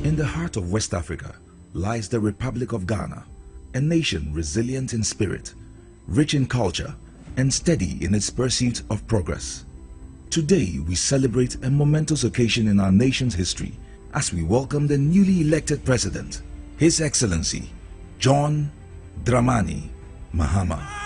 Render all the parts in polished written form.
In the heart of West Africa lies the Republic of Ghana, a nation resilient in spirit, rich in culture, and steady in its pursuit of progress. Today we celebrate a momentous occasion in our nation's history as we welcome the newly elected President, His Excellency John Dramani Mahama.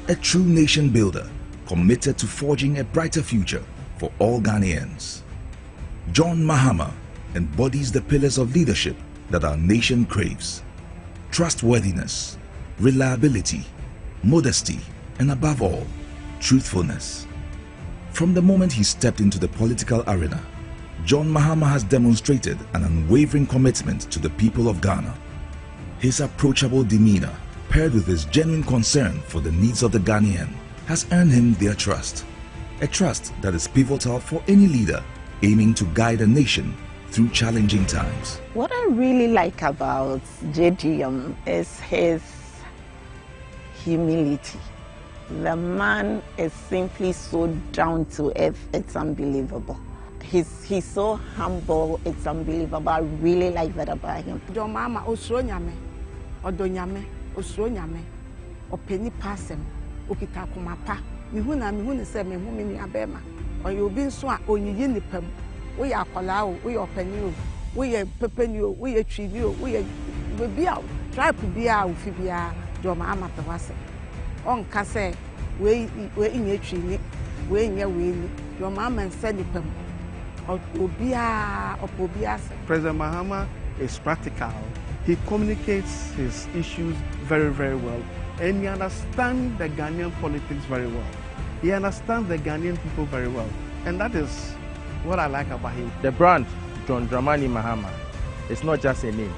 A true nation builder committed to forging a brighter future for all Ghanaians. John Mahama embodies the pillars of leadership that our nation craves: trustworthiness, reliability, modesty, and above all, truthfulness. From the moment he stepped into the political arena, John Mahama has demonstrated an unwavering commitment to the people of Ghana. His approachable demeanor, paired with his genuine concern for the needs of the Ghanaian, has earned him their trust. A trust that is pivotal for any leader aiming to guide a nation through challenging times. What I really like about JDM is his humility. The man is simply so down to earth, it's unbelievable. He's so humble, it's unbelievable. I really like that about him. John Mahama osronyame, odonyame, osronyame, openi pasem, okita kumapa. Mihuna se mihumi ni abema. Oyobi nso a onyiyi nipam. We are akwala, we are openi, we are pepeni, we are trivi, we are bia, tribe bia, ufibia, John Mahama tawase. On kase, we inye trivi, we inye we, John Mahama said nipam. President Mahama is practical. He communicates his issues very, very well. And he understands the Ghanaian politics very well. He understands the Ghanaian people very well. And that is what I like about him. The brand, John Dramani Mahama, is not just a name.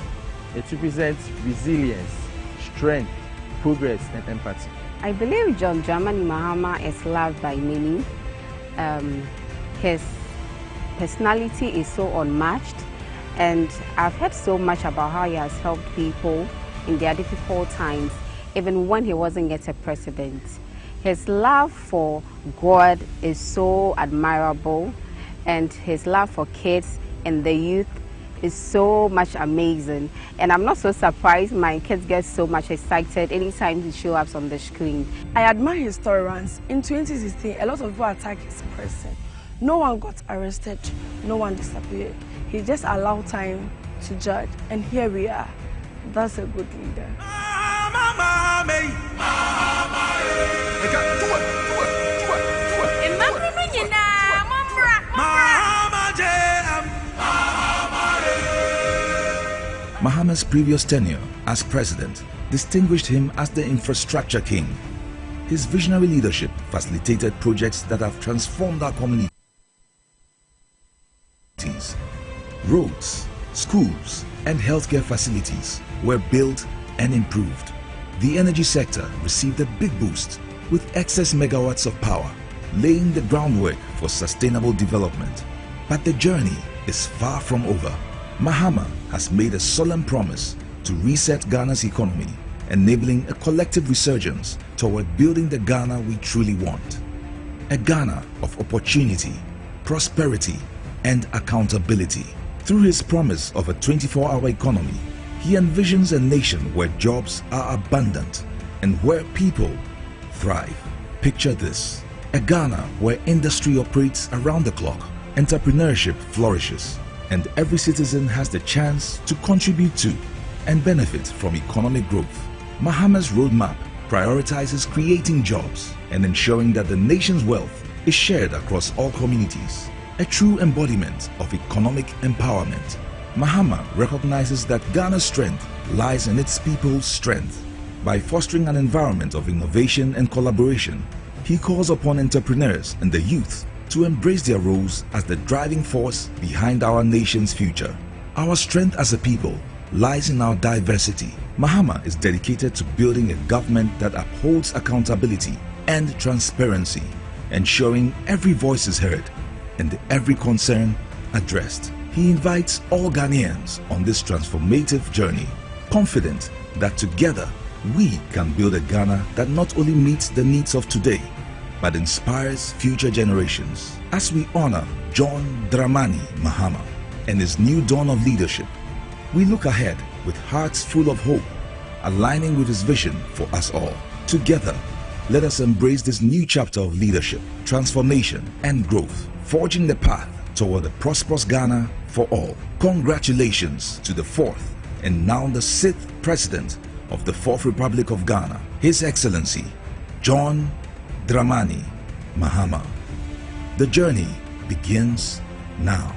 It represents resilience, strength, progress, and empathy. I believe John Dramani Mahama is loved by many. His personality is so unmatched, and I've heard so much about how he has helped people in their difficult times, even when he wasn't yet a president. His love for God is so admirable, and his love for kids and the youth is so much amazing. And I'm not so surprised my kids get so much excited anytime he shows up on the screen. I admire his tolerance. In 2016, a lot of people attacked his person. No one got arrested, no one disappeared. He just allowed time to judge, and here we are. That's a good leader. Mahama's previous tenure as president distinguished him as the infrastructure king. His visionary leadership facilitated projects that have transformed our community. Roads, schools, and healthcare facilities were built and improved. The energy sector received a big boost with excess megawatts of power, laying the groundwork for sustainable development. But the journey is far from over. Mahama has made a solemn promise to reset Ghana's economy, enabling a collective resurgence toward building the Ghana we truly want. A Ghana of opportunity, prosperity, and accountability. Through his promise of a 24-hour economy, he envisions a nation where jobs are abundant and where people thrive. Picture this: a Ghana where industry operates around the clock, entrepreneurship flourishes, and every citizen has the chance to contribute to and benefit from economic growth. Mahama's roadmap prioritizes creating jobs and ensuring that the nation's wealth is shared across all communities. A true embodiment of economic empowerment. Mahama recognizes that Ghana's strength lies in its people's strength. By fostering an environment of innovation and collaboration, he calls upon entrepreneurs and the youth to embrace their roles as the driving force behind our nation's future. Our strength as a people lies in our diversity. Mahama is dedicated to building a government that upholds accountability and transparency, ensuring every voice is heard and every concern addressed. He invites all Ghanaians on this transformative journey, confident that together we can build a Ghana that not only meets the needs of today, but inspires future generations. As we honor John Dramani Mahama and his new dawn of leadership, we look ahead with hearts full of hope, aligning with his vision for us all. Together, let us embrace this new chapter of leadership, transformation, and growth, forging the path toward a prosperous Ghana for all. Congratulations to the 4th and now the 6th President of the 4th Republic of Ghana, His Excellency John Dramani Mahama. The journey begins now.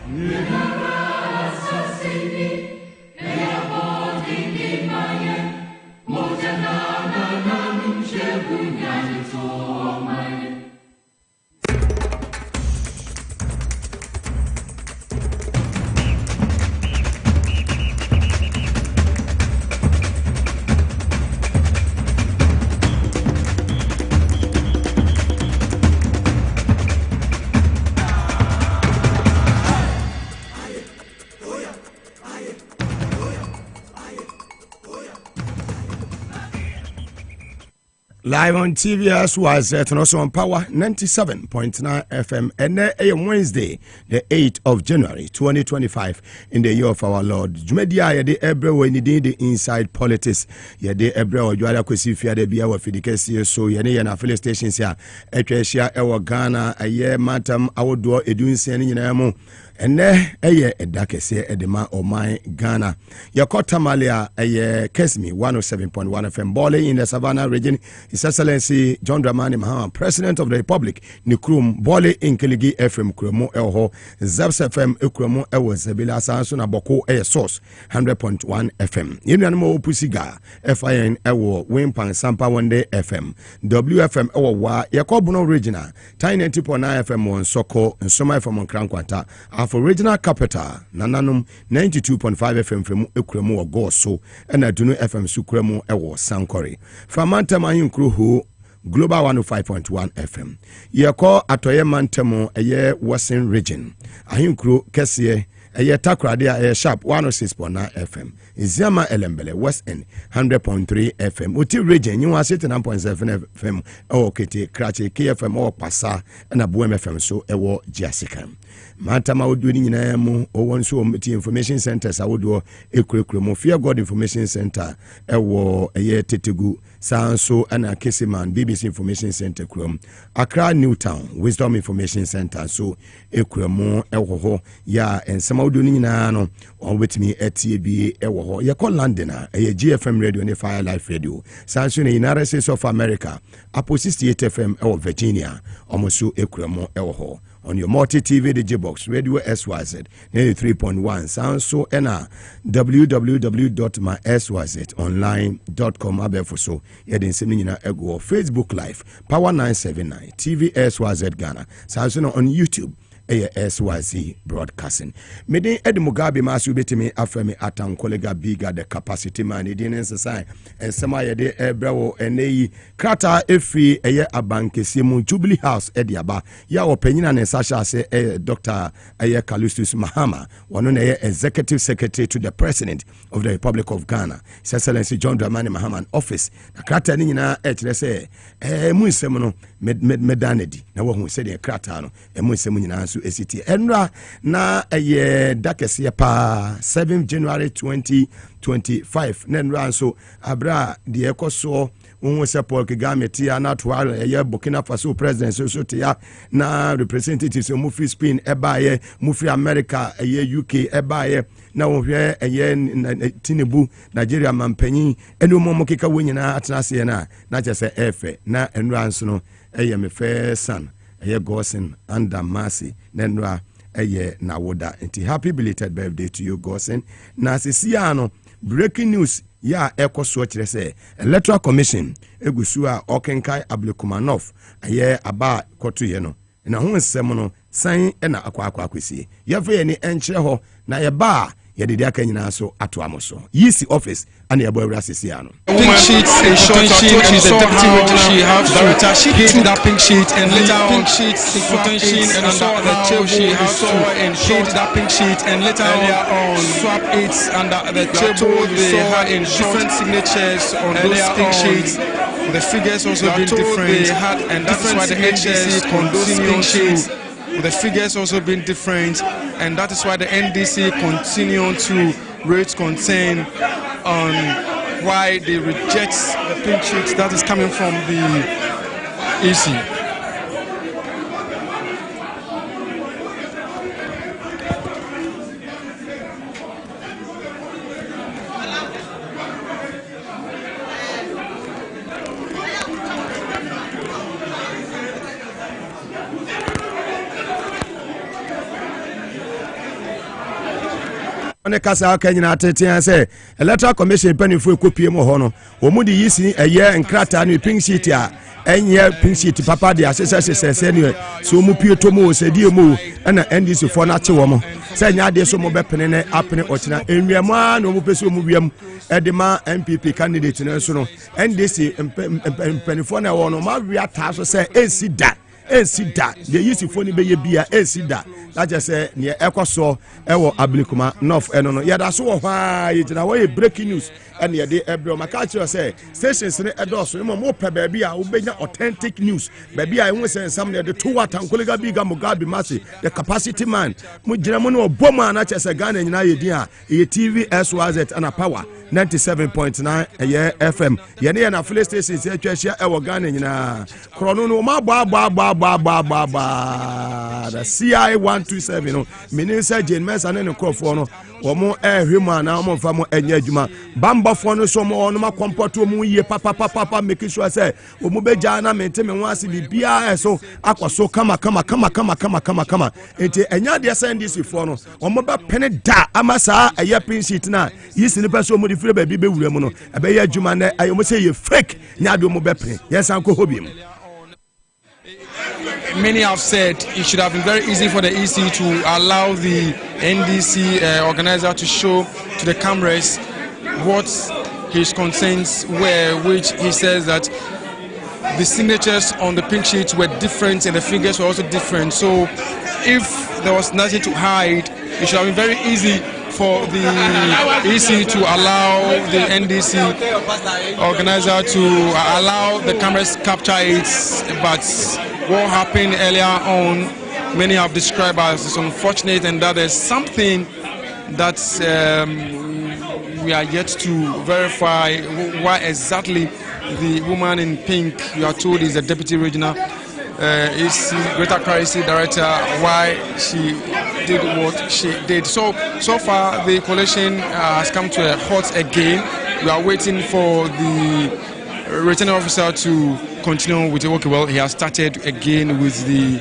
Live on TV as was and also on Power 97.9 FM and Wednesday, the 8th of January 2025 in the year of our Lord. Jumedia ya de ebre when you did the inside politics. Ya de ebre o juala kwesi fia de bia wa fidikesi so ya ne ya na affiliate stations ya etwa ewo Ghana aye matam awodo edunsia ni nyina mu. Ene eye edakese edema oman Ghana. Yakota Malia eye Kesmi 107.1 FM Bole in the Savannah region. His Excellency John Dramani Mahama, President of the Republic, Nikrum Bole in Kiligi FM Kremo Elho, Zabs FM Ukremo Ewo Zebila Sansuna Boko Air Source 100.1 FM. Yinanimo Pusiga FIN Ewo Wimpan Sampa Wande FM WFM Ewo Wa Yakobuno Regional 90.9 FM on Soko and Soma FM on Krankwanta. For regional capital, Nananum 92.5 FM from Ukremo or Goso, and Adunu FM Sukremo Ewo Sankori. From Mantama Crew Global 105.1 FM. Yako Atoye Mantamo, a year Western region. Ahinkru Kessie, a year Takradia, a sharp 106.9 FM. Izama Elembele, West End 100.3 FM. Uti region, you are sitting 9.7 FM. O Kiti, Krachi, KFM, or Pasa, and Abuem FM, so Ewo Jessica. Matama would do in o one so information centers. I would do a quick Fear God Information Center, Ewo, a year Titigu, Sanso, and a Kisiman, BBC Information Center, Chrome, Accra, Newtown, Wisdom Information Center, so Ekremo, Ewo, ya, and some of Dunino, on with me at TB, Ewo, ya call Londoner, a GFM radio and a Fire Life Radio, Sanso, in United States of America, Apo 68 FM, or Virginia, almost so Ekremo, Ewo. On your multi-TV Digibox, Radio SYZ, 93.1, sounds so www.mysyzonline.com. Abefoso, Yedin Seminina Ego, Facebook Live, Power 979, TV SYZ Ghana, sounds on YouTube. SYZ broadcasting. Mede Mugabe Maase betimi afemi atan kolega biga the capacity man in society and sama yede ebrewo eneyi krata efi eye abankesi mu Jubilee House ediaba ya opanyina ne sasha se Dr. Collation Mahama one na executive secretary to the President of the Republic of Ghana, His Excellency John Dramani Mahama office. Na krata ni nyina ekyere se mu nsem no medanedi na wo hu se de krata no mu nsem nyina so esiti enra na dakese pa 7 January 2025 nenra so abra de ekoso unwo se Paul Kagame tia na to Burkina Faso president so tia na representatives mu free Spain ebaye mu free America UK ebaye na wo hwe Tinubu Nigeria mampanyin enu mo keka wonyina atenase na chese efe na enra so no me first son Gosen and Maase Nenra na woda. Happy belated birthday to you, Gosen. Na sisiano breaking news ya ekoso kire se electoral commission egusua Okenkai Abdulkumanov aba koto ye no na ho nsem no san na akwa akwesi ye fe ni enkyere ho na ye ba yɛde de aka nyinaa so ato amo so yisi office ana yɛbɔ awura sisi ano pink sheet a short sheet she's a deputy registrar she has director she gave that pink sheet and later on pink sheet potential and saw the table she has to and gave that pink sheet and later on swap it under the table they had in different signatures on those pink sheets. The figures also been different and that's why the NDC continues to the figures also been different and that is why the NDC continue to raise concern on why they reject the pink sheet that is coming from the EC. ne kasa aka nyina atete say electoral commission panifo ekopie mo ho no omu de yisi eye nkrata no pink sheet a enye pink sheet papa de asese ne so mu pie to mo se die mo na NDC fo na che wo mo se nya de so mo bepene ne apene ochina enwiam a no mu pese mu wiam edema MPP candidate ne so no NDC panifo na wo no ma wi ata so se ensida the yisi phone be ye bia ensida na je say ne ekoso ewo abilikuma north eno no yada so wo ha yigina wo breaking news ene ye de ebro maka kire say stations ne edoso mo pe ba bia wo benya authentic news ba bia ehun say nsam ne de to watankolega biga Mugabe Maase the capacity man mo gina mo no oboma na che say Ghana nyina ye din a ye TV SYZ and power 97.9 FM ye ne na full stations e twahia ewo Ghana nyina krono no ma ba the CI 127 no minister Jane Mesa ne nkrofo no omo ehwemu na omo fa mo enya adwuma bambafo no so mo no ma comporto mu ye papa make sure say omo beja na mente me ho ase bibia eso akwaso kama enti enya de send this for no omo ba pene da amasa eye pin sheet na yisi ni person omo di fire ba bi be wura mu no ebe ye adwuma na omo say ye fake nya de omo be pene yes anko hobiem. Many have said it should have been very easy for the EC to allow the NDC organizer to show to the cameras what his concerns were, which he says that the signatures on the pink sheets were different and the figures were also different. So if there was nothing to hide, it should have been very easy for the EC to allow the NDC organizer to allow the cameras capture it, but what happened earlier on, many have described as unfortunate, and that is something that we are yet to verify why exactly the woman in pink, you are told, is a deputy regional EC Greater Accra EC director, why she did what she did. So far the collation has come to a halt again. We are waiting for the returning officer to continue with the work. Well, he has started again with the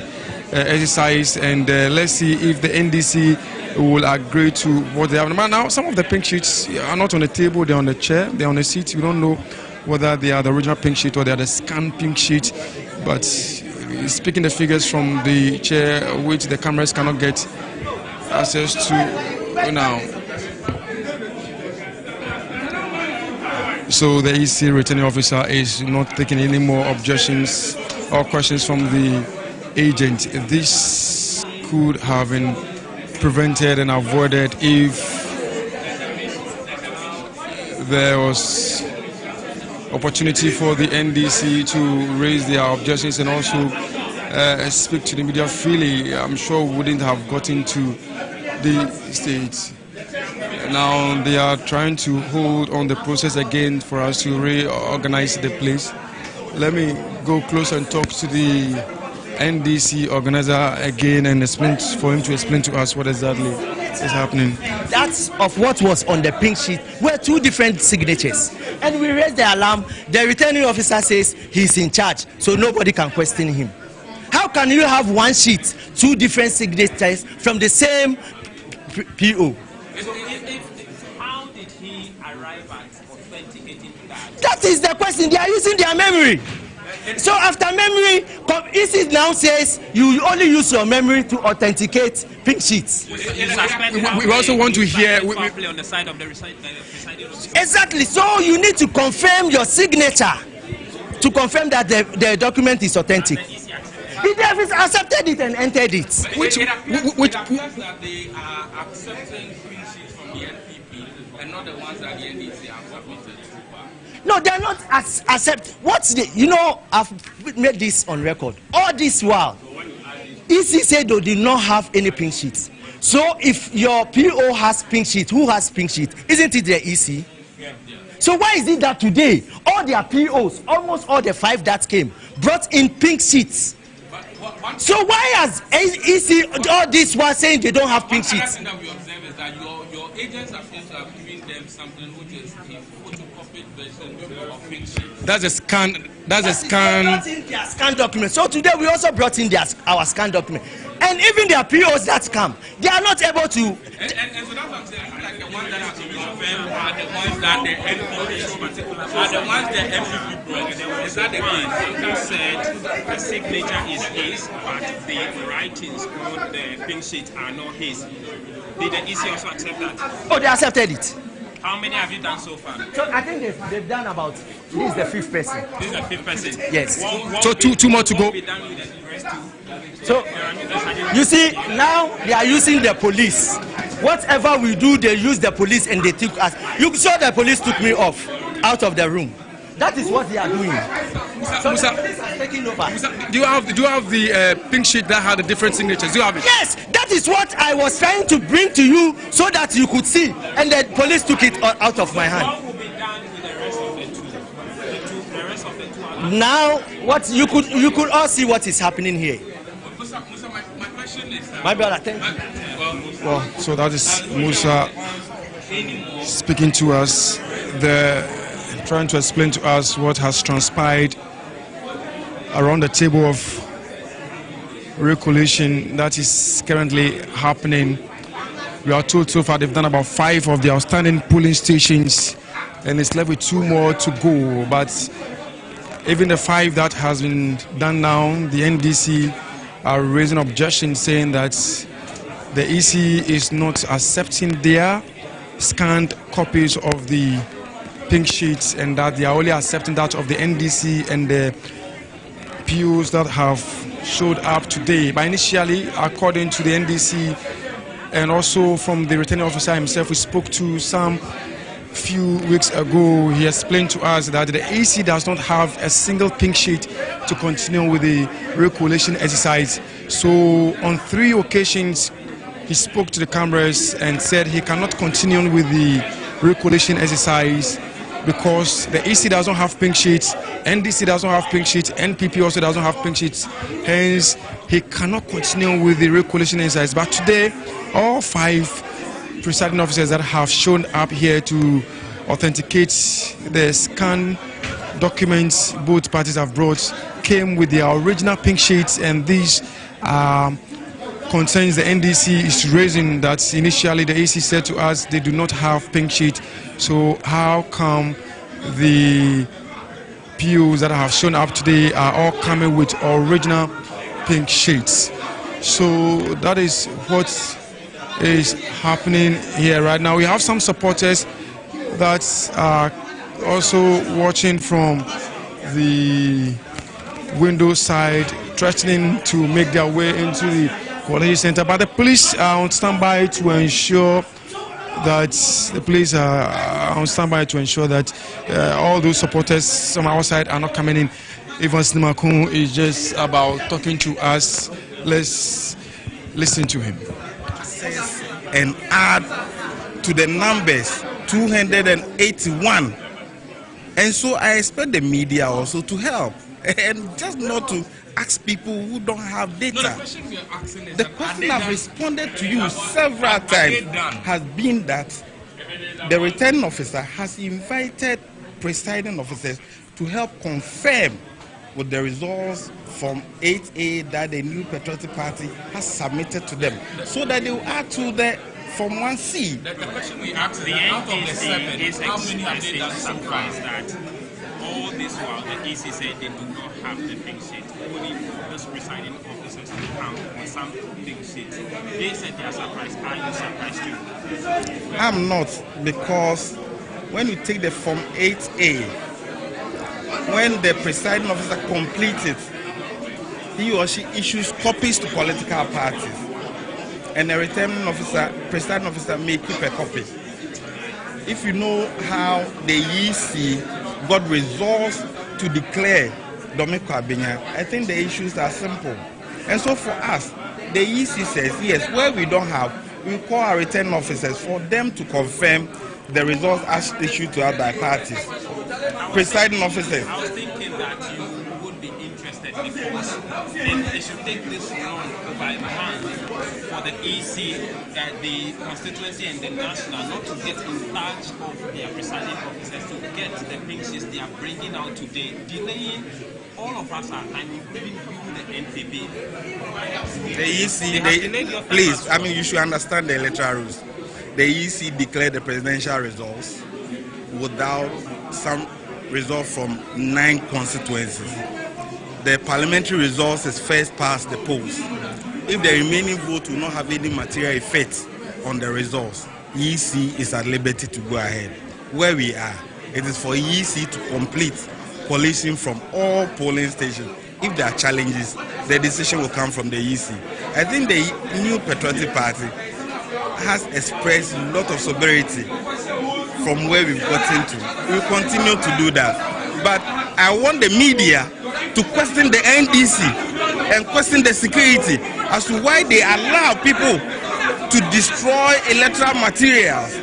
exercise, and let's see if the NDC will agree to what they have. Now, some of the pink sheets are not on the table, they're on the chair, they're on the seat. We don't know whether they are the original pink sheet or they are the scanned pink sheet, but speaking the figures from the chair, which the cameras cannot get access to now. So the EC returning officer is not taking any more objections or questions from the agent. This could have been prevented and avoided if there was opportunity for the NDC to raise their objections and also speak to the media freely. I'm sure we wouldn't have gotten to the stage. Now they are trying to hold on the process again for us to reorganize the place. Let me go close and talk to the NDC organizer again and explain for him to explain to us what exactly is happening. That's of what was on the pink sheet were two different signatures, and we raised the alarm. The returning officer says he's in charge, so nobody can question him. How can you have one sheet, two different signatures from the same PO? How did he arrive at authenticating that? That is the question. They are using their memory. So after memory, EC now says you only use your memory to authenticate pink sheets. We also want to hear on the side of the exactly. So you need to confirm your signature to confirm that the document is authentic. The Davis accepted it and entered it. Which that they are accepting pink sheets from the NPP and not the ones that the NDC have submitted. No, they are not accept. What's the? You know, I've made this on record. All this while, EC said they did not have any pink sheets. So if your PO has pink sheet, who has pink sheet? Isn't it the EC? Yeah. So why is it that today all their POs, almost all the 5 that came, brought in pink sheets? So why has EC all this while saying they don't have pink sheets? One thing that we observe is that your agents appear to have given them something which is a photocopied version of pink sheets. That's a scan. That's a scan. Brought in their scan document. So today we also brought in our scan document, and even their POs that come, they are not able to. And so that's what I'm saying. I feel like the ones that have been confirmed are the ones that the NPP are the ones the NPP brought. Is that the case? You said the signature is his, but the writings on the pink sheet are not his. Did the EC also accept that? Oh, they accepted it. How many have you done so far? So I think they've done about. This is the 5th person. This is the 5th person. Yes. So two more to go. So you see, now they are using the police. Whatever we do, they use the police and they took us. You saw the police took me out of the room. That is what they are doing. So the police are taking over. Do you have the pink sheet that had the different signatures? Do you have it? Yes, that is what I was trying to bring to you so that you could see, and the police took it out of my hand. What will be done with the rest of the rest of the two? Now, what you could all see what is happening here. Musa, my question is. My brother, thank you. Well, so that is Musa speaking to us, trying to explain to us what has transpired around the table of recollation that is currently happening. We are told so far they've done about 5 of the outstanding polling stations, and it's left with 2 more to go. But even the 5 that has been done now, the NDC are raising objections, saying that the EC is not accepting their scanned copies of the pink sheets, and that they are only accepting that of the NDC and the POs that have showed up today. But initially, according to the NDC and also from the returning officer himself, we spoke to some few weeks ago. He explained to us that the EC does not have a single pink sheet to continue with the recollation exercise. So on 3 occasions, he spoke to the cameras and said he cannot continue with the recollation exercise because the EC doesn't have pink sheets, NDC doesn't have pink sheets, NPP also doesn't have pink sheets. Hence, he cannot continue with the recollation exercise. But today, all 5 presiding officers that have shown up here to authenticate the scan documents both parties have brought came with their original pink sheets, and these concerns the NDC is raising, that initially the AC said to us they do not have pink sheet. So how come the POs that have shown up today are all coming with original pink sheets? So that is what is happening here right now. We have some supporters that are also watching from the window side, threatening to make their way into the Collation Center, but the police are on standby to ensure that all those supporters from our side are not coming in. Even Snimakun is just about talking to us. Let's listen to him. And add to the numbers 281, and so I expect the media also to help and just not to ask people who don't have data. No, the question I've responded to you several times has been that the returning officer has invited presiding officers to help confirm with the results from 8A that the New Patriotic Party has submitted to them, so that they will add to the Form 1C. The question we asked the NDC is explicit so far is that all this while the EC said they do not have the pink sheet, only those presiding officers to come on some pink sheet. They said they are surprised. Are you surprised too? I'm not, because when you take the Form 8A, when the presiding officer completes it, he or she issues copies to political parties, and the presiding officer may keep a copy. If you know how the EC got results to declare Dominic Abenya, I think the issues are simple. And so for us, the EC says, yes, where we don't have, we call our returning officers for them to confirm the results as issued to us by parties. Presiding officers. I was thinking that you would be interested because then they should take this on by hand for the EC, the constituency and the national, not to get in touch of their presiding officers to get the pink sheets they are bringing out today, delaying all of us our time, including you, the NPP. The EC, please, I mean, you should understand the electoral rules. The EC declared the presidential results without some result from 9 constituencies. The parliamentary results is first past the polls. If the remaining vote will not have any material effect on the results, EC is at liberty to go ahead. Where we are, it is for EC to complete collation from all polling stations. If there are challenges, the decision will come from the EC. I think the new Patriotic Party has expressed a lot of sobriety from where we've gotten to. We will continue to do that. But I want the media to question the NDC and question the security as to why they allow people to destroy electoral materials.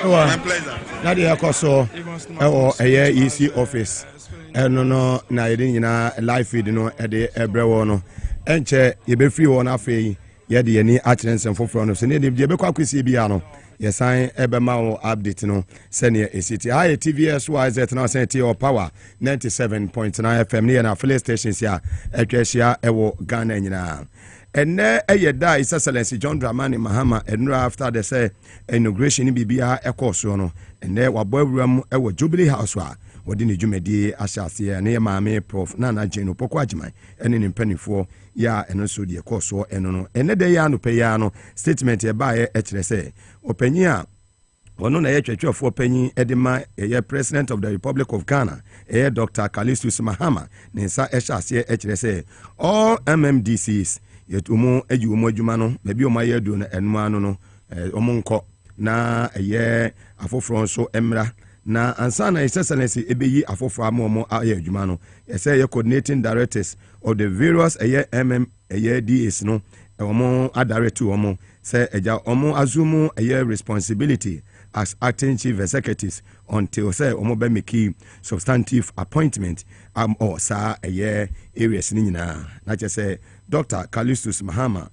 My pleasure. Now the Akoso EC office. No, na yedin nyina live feed no de ebrewo no. Enche ye be free one afei ye de ani akyensen foforo no. Se ne de be kwa kwesi bia no. Yesan ebema wo update no senior ACT high TVS YZ now sent your power 97.9 FM near na affiliate stations ya etwehia ewo Ghana nyina enne eyeda His Excellency John Dramani Mahama enura after the say inauguration bibia ekoso no enne wabawuram ewo Jubilee House wa wodi ne dwumadi ahyase ne maame Prof Nana Jeno Poko Ajiman ene ne mpanifo ya eno so de ekoso eno no enne de ya no pe ya no statement e ba ye ekire say opanyi a wono na ye twetwefo opanyi edema ye President of the Republic of Ghana Dr. Collation Mahama ne nsa ehyase ekire say all MMDCs yetumu ejumu adwuma no na bi o ma ye do na enu anu no omonko na ye afoforo nso emra na ansana His Excellency ebeyi afoforo amomo aye adwuma no say ye coordinating directors of the various DAs no omo adirect omo say eja omo azumu responsibility as acting chief executives until say omo be make substantive appointment or sa areas ni nyina na che say Dr. Collation Mahama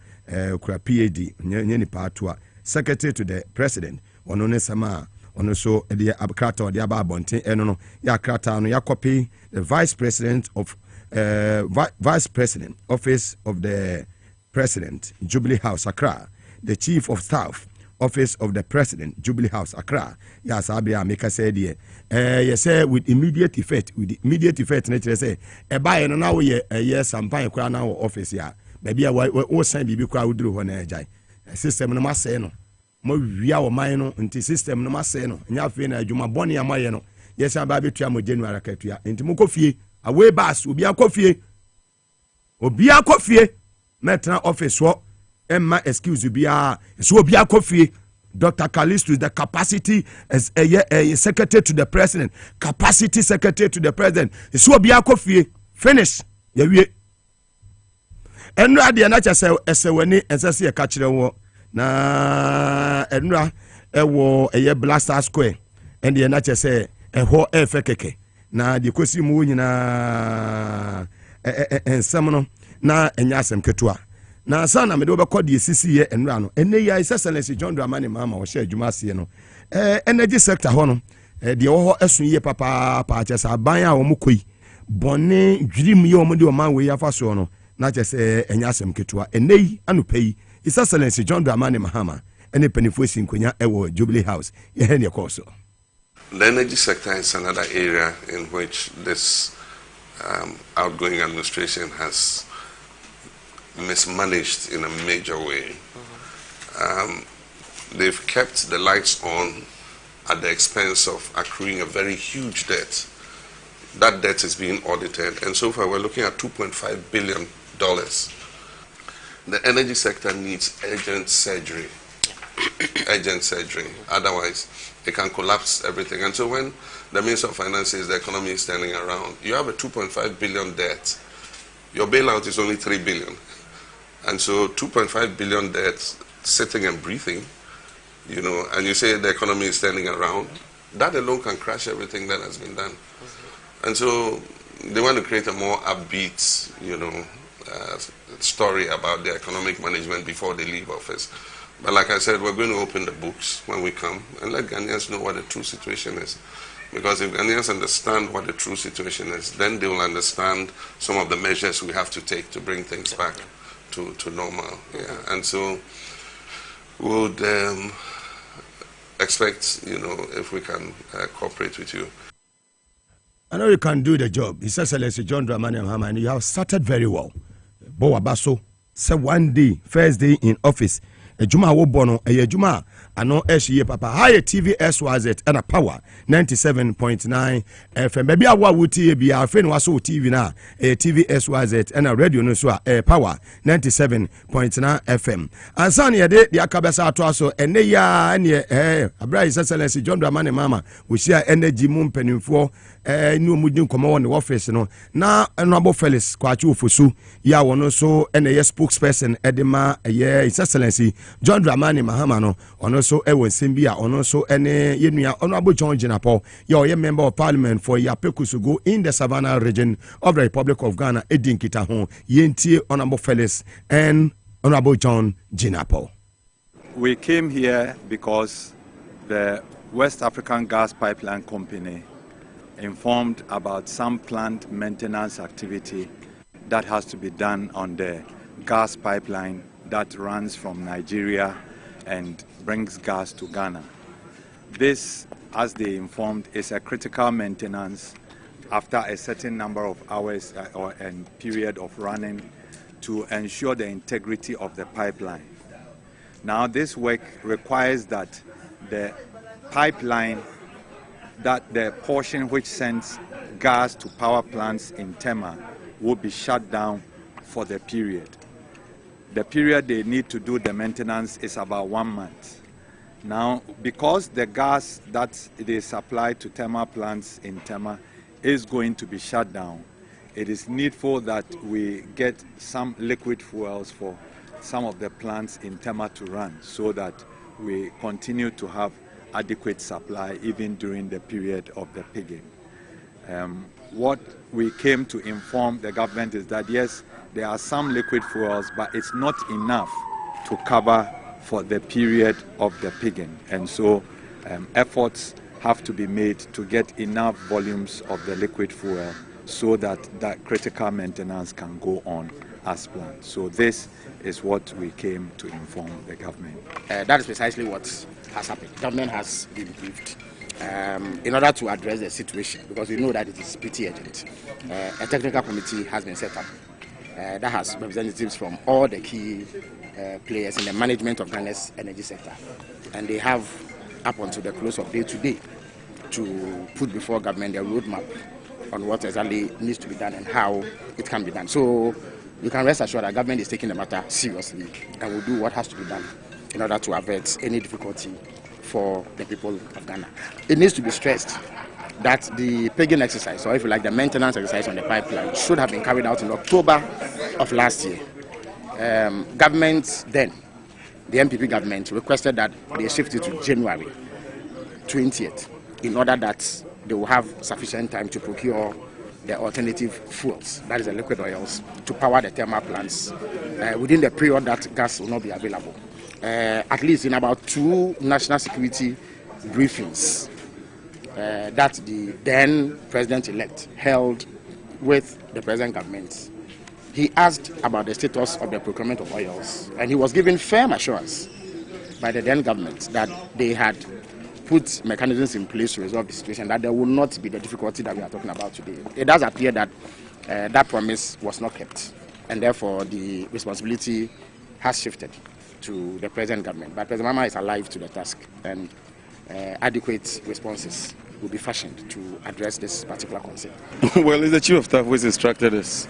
kura PhD nyeni patua secretary to the president ono ne sama ono so de abkrata ode aba bonten eno no ya krata no ya copy the vice president of office of the president Jubilee House Accra, the chief of staff office of the president Jubilee House Accra. Yes, Abia make us say there you say with immediate effect nature say e buy no now ye yes sampan kra na office ya maybe we sign bibi kra uduru ho na ejai system no ma say no mo wia wo man no nti system no ma say no nya fe na adwuma boni amaye no yes aba betua mo January katua nti mo kofie away bass obi akofie metra office wo emma excuse bia so obi akofie Dr. Collation, the capacity as a secretary to the president, capacity secretary to the president. So be a coffee finish. Yeah, and rather not as a winning as I see a catcher war na and a blaster square and the nature say a whole FKK. Na the question moon na and some na and yasam ketua. Na sana me do be call the CC enra no enne ya His Excellency John Dramani Mahama wo share adwuma se no energy sector ho no de wo esun ye papa pa chesa ban a wo mkoi bone dwirim ye wo de o man we ya fa so no na chese enya asem ketua enne yi anupai His Excellency John Dramani Mahama ene penifo sinkonya ewo Jubilee House ye he ne koso The energy sector is another area in which this outgoing administration has mismanaged in a major way. They've kept the lights on at the expense of accruing a very huge debt. That debt is being audited, and so far we're looking at $2.5 billion. The energy sector needs urgent surgery. Urgent surgery. Otherwise, it can collapse everything. And so when the Minister of Finance says the economy is turning around, you have a $2.5 billion debt. Your bailout is only $3 billion. And so $2.5 billion debt sitting and breathing, you know, and you say the economy is turning around, that alone can crash everything that has been done. And so they want to create a more upbeat, you know, story about their economic management before they leave office. But like I said, we're going to open the books when we come and let Ghanaians know what the true situation is. Because if Ghanaians understand what the true situation is, then they will understand some of the measures we have to take to bring things back to normal. Yeah. And so we would expect, you know, if we can cooperate with you. I know you can do the job. His Excellency John Dramani Mahama, and you have started very well. Bo Abaso said one day, first day in office, a Juma wo bono, a Juma, ano ye papa, higher TV SYZ and a power 97.9 FM. Maybe I would be our friend was so TV now, a TV SYZ and a radio no so a power 97.9 FM. And Sunny a day, the Akabasa Trasso, and they are near a bright Excellency John Dramani Mahama, we share energy moon penny for. No mudin come on the office no na honorable Felix Kwachu Fosu ya wono so and a spokesperson Edema His Excellency John Dramani Mahama no ono so e won simbia ono so ene yenua honorable John Jinapo ya member of parliament for Yapekusugo in the Savannah region of the Republic of Ghana edin kita ho yentie honorable Felix and honorable John Jinapo. We came here because the West African Gas Pipeline Company informed about some plant maintenance activity that has to be done on the gas pipeline that runs from Nigeria and brings gas to Ghana. This, as they informed, is a critical maintenance after a certain number of hours or a period of running to ensure the integrity of the pipeline. Now, this work requires that the pipeline, that the portion which sends gas to power plants in Tema will be shut down for the period. The period they need to do the maintenance is about 1 month. Now, because the gas that they supply to Tema plants in Tema is going to be shut down, it is needful that we get some liquid fuels for some of the plants in Tema to run so that we continue to have adequate supply even during the period of the pigging. What we came to inform the government is that yes, there are some liquid fuels, but it's not enough to cover for the period of the pigging. And so efforts have to be made to get enough volumes of the liquid fuel so that that critical maintenance can go on as planned. So this is what we came to inform the government. That is precisely what has happened. Government has been briefed in order to address the situation, because we know that it is pretty urgent. A technical committee has been set up that has representatives from all the key players in the management of Ghana's energy sector, and they have up until the close of day today to put before government a roadmap on what exactly needs to be done and how it can be done. So you can rest assured that government is taking the matter seriously and will do what has to be done in order to avert any difficulty for the people of Ghana. It needs to be stressed that the pigging exercise, or if you like, the maintenance exercise on the pipeline, should have been carried out in October of last year. Government then, the MPP government, requested that they shift it to January 20th in order that they will have sufficient time to procure the alternative fuels, that is the liquid oils, to power the thermal plants within the period that gas will not be available. At least in about 2 national security briefings that the then president-elect held with the present government, he asked about the status of the procurement of oils, and he was given firm assurance by the then government that they had put mechanisms in place to resolve the situation, that there will not be the difficulty that we are talking about today. It does appear that that promise was not kept, and therefore the responsibility has shifted to the present government. But President Mahama is alive to the task, and adequate responses will be fashioned to address this particular concern. Well, it's the Chief of Staff who has instructed us.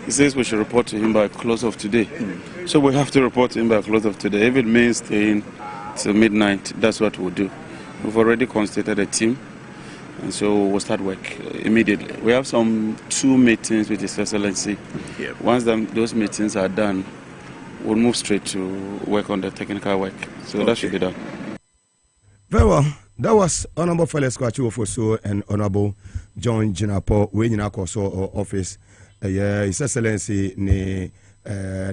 He says we should report to him by close of today. So we have to report to him by close of today. If it means staying till midnight, that's what we'll do. We've already constituted a team, and so we'll start work immediately. We have 2 meetings with His Excellency. Yep. Once those meetings are done, we'll move straight to work on the technical work. So that should be done. Very well. That was Honorable Felix Kwachi and Honorable John Jinapo, we in our office. His Excellency ne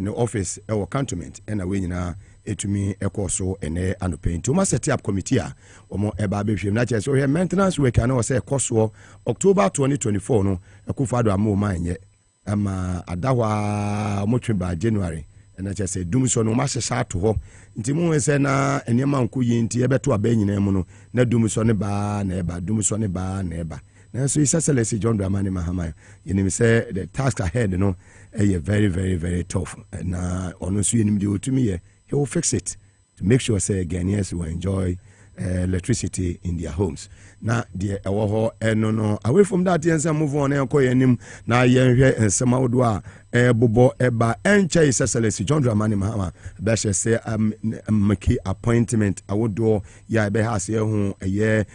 office our cantonment and a winner etumi ekoso ene anopain to set up committee omo eba be hwem na che so maintenance work na say ekoso October 2024 no ekufado amo manye ama adahwa motweba January na che say dum so no ma hyehyɛ to ho nti mu se na enema nkoyi nti ebeto aba nyina mu no na dum so ne ba na eba dum so ne ba na eba. Now, so His Excellency John Dramani Mahama, you know, say the task ahead, you know, is very, very, very tough. And honestly, he will fix it to make sure, say, Ghanaians will enjoy electricity in their homes. Now, the no, away from that, yes, move on and call him now. Yen and some outdoor bobo eba enche His Excellency John Dramani Mahama. Best say make appointment. I would do ya be has here a year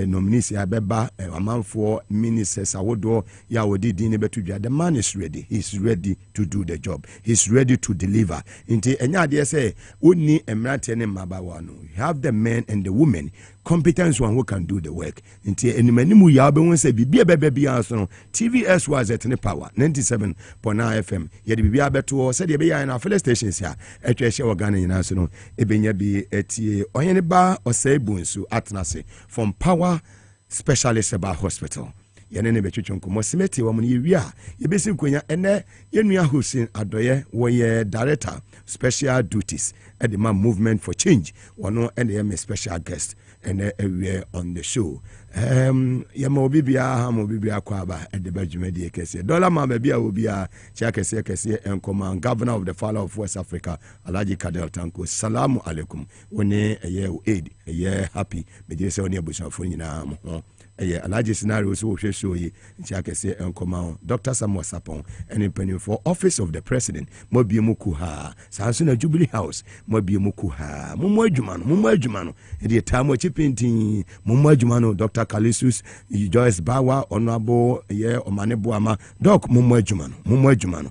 nominees ya beba a man for ministers. I would do ya would did be to the man is ready. He's ready to do the job. He's ready to deliver. Into any idea say we need a man mabawano. You have the men and the women. Competence one who can do the work. Until any many ya be won say be answer TVS was at any power 97.9 FM. Yet be abeto said ye be in our fellow stations here. Etwe organ in national ebenya bi etie oyeniba osebunsu atnase from Power Specialist About Hospital. Yanene betwetwonko mosimeti wa muni wia ye besi kwanya ene yenua Hussein Adoye wo ye director special duties at the man movement for change one and the special guest and we on the show yamo bibia hamo bibia kwaba at the Bajumedi kese dollar ma bibia will be a kese and command governor of the Father of West Africa Alhaji Kadel Tanko salamu alaikum woni a year aid a year happy me dey say oni abusan fo nyina mo Alhaji scenario so we show yi kese and command Dr. Samuel Sapon and penny for office of the president mo bi mu ku ha sanso na Jubilee House mo bi mu ku ha mo adwumano e dey time chipintin mo adwumano Dr. Kalisus Joyce Bawa Honorable Omanebo Ama Doc mo adwumano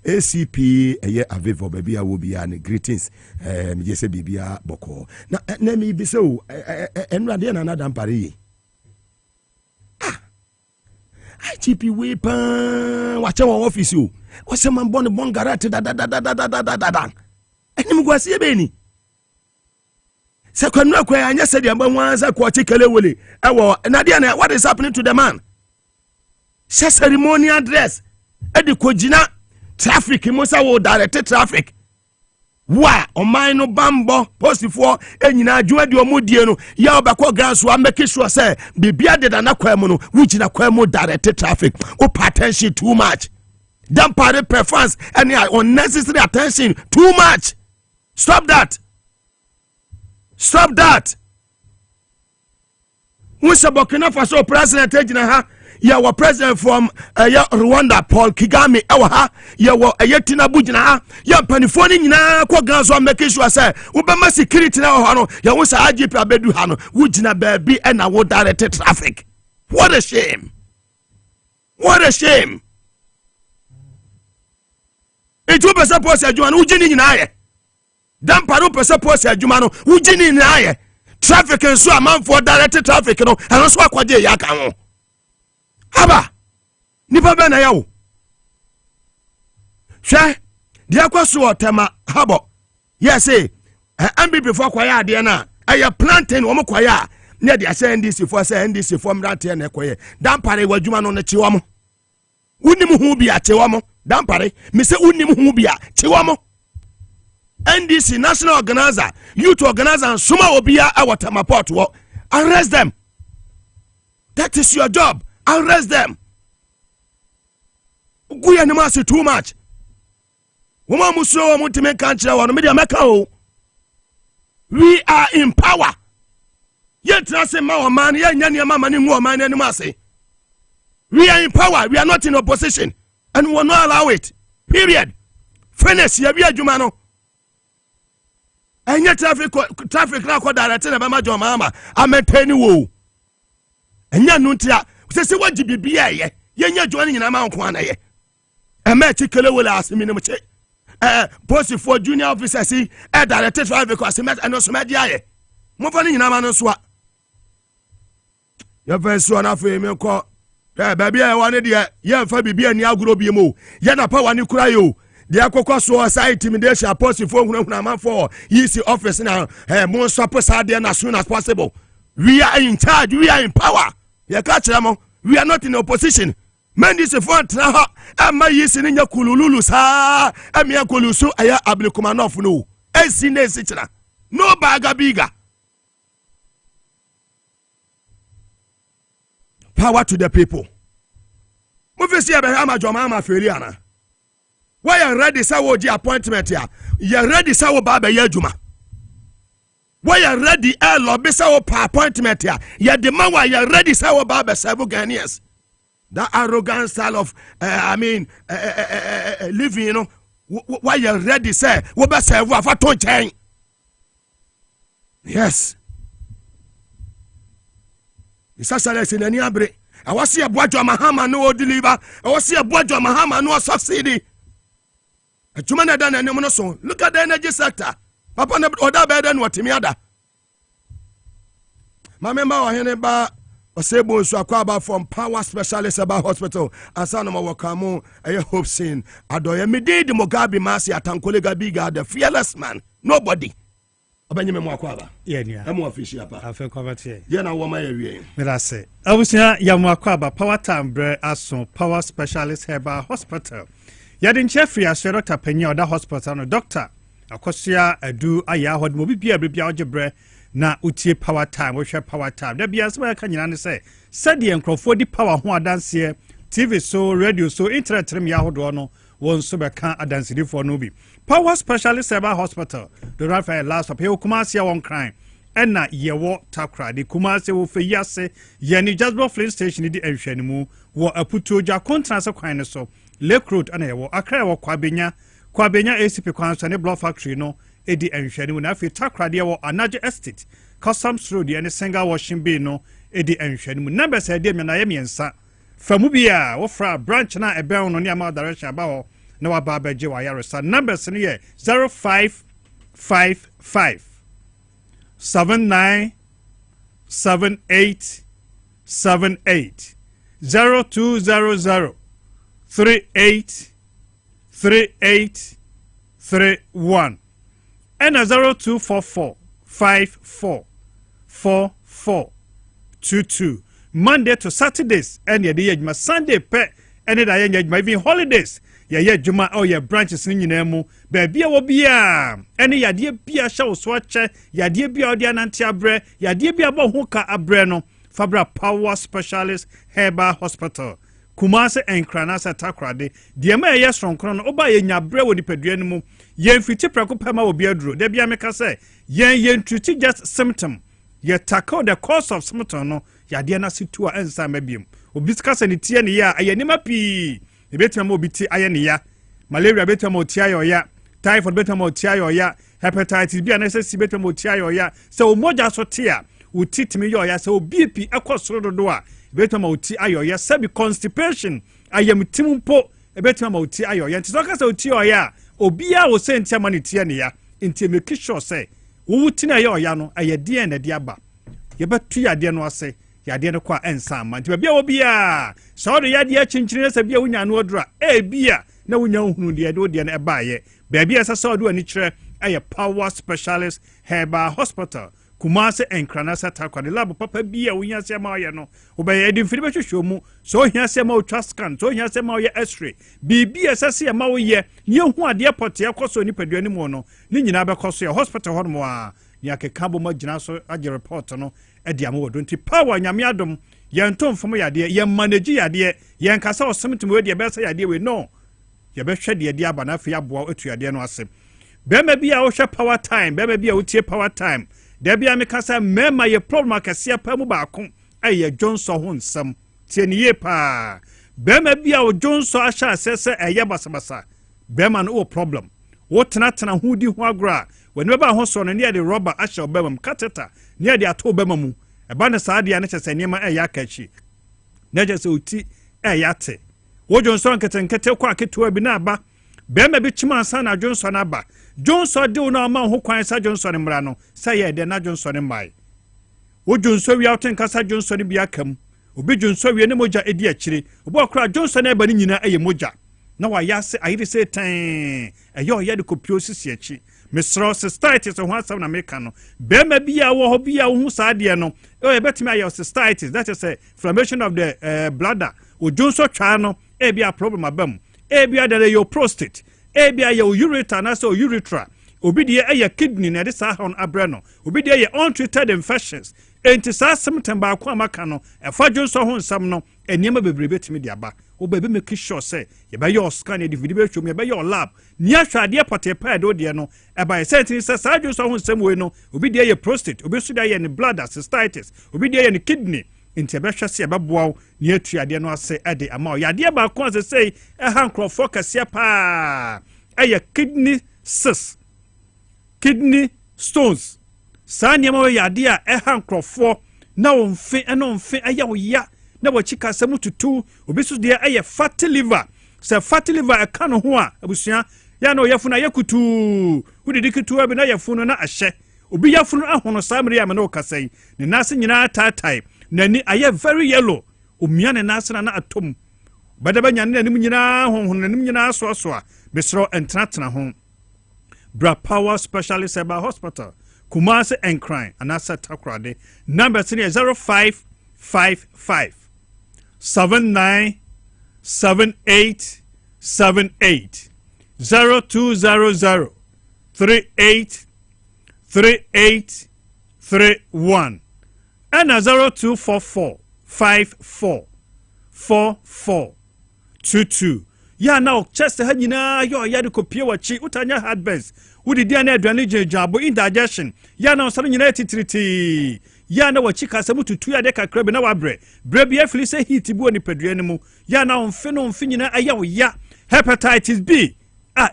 ACP Avevo baby will be an greetings me just say bibia boko na me bi so enrade na na dampare IGP we pan wache won office o o se man bon garage da enim gwase e be ni se kwanu akwa anya se dia ba nwanza kwa chikele wole ewo na dia na what is happening to the man ceremonial dress e de kojina traffic mo sa wo direct traffic wa oman no bambo postifo enyina adwuma de omodie no ya obekọ ganso a make sure say bibia de na kwam no wugina kwam direct traffic o attention too much don't party performance and unnecessary attention too much. Stop that when Burkina Faso president ejina ha ya wa president from Rwanda Paul Kagame ewa ha ya wa Tinubu jina ha ya panifo ni nyina kwa ganso make sure say ubema security na ho no ya wo sa IGP abedu ha no wugina baabi e na wo direct traffic. What a shame it will be supposed to join ujini nyina ye dan paro pese post adwuma no ujini nyina ye traffic and so amount for direct traffic no and so akwaje ya ka ho haba nipa be na yawo hwe dia kwaso tema habo yes MBP for kwaya ade na aya plantain wo kwaya na dia say NDC for mrate na ekoye dan pare wadwuma no na chiwo mo unim hu bia chiwo mo dan pare me say unim hu bia chiwo mo NDC national organizer, youth organizer, and Suma Obia Awatamaport. Arrest them. That is your job. Arrest them. We are too much. We are in power. Yet we are in power. We are not in opposition, and we will not allow it. Period. Finish. We are Jumano. And yet traffic record director of Mahama. I maintain you. And ya nuntia. Say what you be ye. Ye joining in amount kwana ye. A magical will ask me no check. Post for junior officers see a director drive because he met and also met ye. Move on in amano swat. Your first one of him call. Baby, I wanted ya. Yeah, for be and Yagro BMO. Yana power ni cry. The Akoko suicide intimidation post for Naman for easy office now. More support as soon as possible. We are in charge, we are in power. You catch them. We are not in opposition. Men this front now. Am I using in your Kululu, sir? Am I Kulusu? I am Ablikumanov. No, Esine Sichana. No baga biga. Power to the people. Mufisi Mahama Jomama Feliana. Why you ready sawo di appointment ya? You ready sawo baba yejuma. Why you ready lobby sawo pa appointment ya? You the man why you ready sawo baba several Ghanaians. That arrogant style of living, you know. Why you ready say wo be serve afa to chen. Yes. Isasale sinani abre. I was see a Boajo Mahama no deliver. I was see a Boajo Mahama no succeed. A Jumana done and Monoson. Look at the energy sector. Papa Oda better than what Timiada. My member Heneba Osebo Swakwaba from Power Specialist about Hospital. Asanoma Wakamu, a hope scene. Adoya Midi Mugabe Maase Atankolega Biga, the fearless man. Nobody. Abanyeme Mwakwaba. Yeah. I'm official. I feel covered here. Yana Wama area. Mirase. Abusia Yamwakwaba Power Tambre Ason Power Specialist Herbal Hospital. Yadin Jeffrey Asero Tapenya Oda Hospital no Doctor. Akosia Edu Aya Hod Mobi Bia Bia Ojebre na utie Power Time. We share Power Time. There be as well can you say. Said the Encrofo di Power Ho dance here. TV so radio so internet trim Yahodo no. One super can a dance for Nubi. Power Specialist Herbal Hospital. The Rafael last of here Kumasi one crime. And na ye walk takra. The Kumasi will fe yase. Yeni Jasper Flint Station di Enshenimu. Wa a putoja contrast of kindness so. Lake Road and a Accra or Kwabenya ACP Kwanzane Block Factory no. Edi Enshenimu na fe takra dia wa Anaja Estate. Customs Road and a single washing bay no. Edi Enshenimu. Number said dear Menayemi and Sa. Famubia or fra branch na a bell no near my direction about. No ababa jewa yaresa numbers in here 0555 797878 0200 383831 and a 0244 544422 Monday to Saturdays and the Sunday pe and the even holidays. Ye juma or your branches in Yinemu, baby will be any idea be a show swatcher, ya dear be audian antiabre, ya dear be about hooker abreno, Fabra Power Specialist Herbal Hospital. Kumase and Kranasa Takrade, dear may yes from Crono, oba yen ya bre with the pedrianum, yen fiti precopema will be a drew, there be a make say, yen treaty just symptom, ye tackle the cause of symptom, ya diana situa and samebium, obiscas and itian ya, a yanima pee. Better biti ayania, malaria better motia ya, typhoid better motia ya, hepatitis B and SSC better motia ya, so moja sotia, would teach me ya, so BP across the door, better motia ya, sabi constipation, I am timumpo, a better motia ya, Tizoka so tia, Obia was sent money tiania, into me kisho say, Wutina yano, a dear and a diaba. You bet 2 years no say. Ya de no kwa ensam nti bia obia so de ya de chinchin se bia unya no odra bia na unya hunu de de na eba ye bia bia se so do ani kire Power Specialist Herbal Hospital Kumase enkranasa takwa de lab papa bia wonya se ma ye no obeye de mfiri behwehwe mu so hia se ma o scan so hia se ma o ye x-ray bibia sese ma wo ye ne hu ade pote yakoso nipadua ni mu no ni nyina bekoso ye hospital ho mo a ne akeka bo ma gina so age report no e dia mo wodo nti power nyame adom ye ntomfom yade ye manage yade ye nkasa osomtum we de be sa yade we no ye behwe de de aba na afi aboa otu yade no ase bema bia wo hwe power time bema bia wo tie power time there be a mekasa mema ye problem akase pa mu ba ko eye Johnson ho nsam tie ne ye pa bema bia o Johnson asha asese eye basabasa bema no problem wo tena ho di ho agra when beba ho so no ne de rubber asha bema mu kateta ne de ato bema mu eba ne saade ya ne chese niema eye akachi ne je se oti eye ate wo Johnson ketenkete kwa keto bi na aba bema bi chima ansa na Johnson aba Johnson de una ma ho kwan sa Johnson mra no say ye de na Johnson mai wo Johnson wi awten kasa Johnson bi akam obi Johnson wi ne moja edi akire obo akra Johnson eba ni nyina eye moja na wa yase ayire se tan eyo ye de kopio sisi achi mesro society so ho asam na meka no be ma bia wo ho bia wo hu saade no e betimi ayo society that is a inflammation of the bladder o Johnson twa no e bia problem abam e bia there your prostate ebia ye ureter na so urethra obi de ye kidney na de sa hon abre no obi de ye untreated infections enti sa symptom ba kwa maka no efa Johnson ho nsam no eniema bebrebe timi de aba obabe make sure say ye be your scan e video be show me be your lab ni ahwade pote pa de ode no e ba certain say sa Johnson ho nsam we no obi de ye prostate obi so de ye ne bladder cystitis obi de ye ne kidney enti be hwese e beboa ni atuade no ase ede ama yade ba kwa say e hankrofo kase pa kidney cysts kidney stones sanya ma yade a e hankrofo na onfe enonfe ya na wachika samututu obisu de fatty liver se fatty liver e kan ho a abusua ya na oyafuna yakutu wudidi kitu abi na yafunu na ahye obi yafunu ahono samre ya me na okasai ne nase nyina tatai nani aye very yellow omia ne nase na atom badaba nyane nanim nyina honhon nanim nyina so besro entratna ho bra power specialist eba hospital Kumase and crime anasa takrade number 0555 797878 0200 383831 and 0244 544422 ya now chest ha nyina yo ya de kopie wachi utanya heartburns wudi dia na aduane jejabo indigestion ya na osare nyina titiriti ya na wachi kasa mututu ya de kakra bi na wabre bre bi afili se heat bi oni padua ne mu ya na onfe nyina aya ya hepatitis B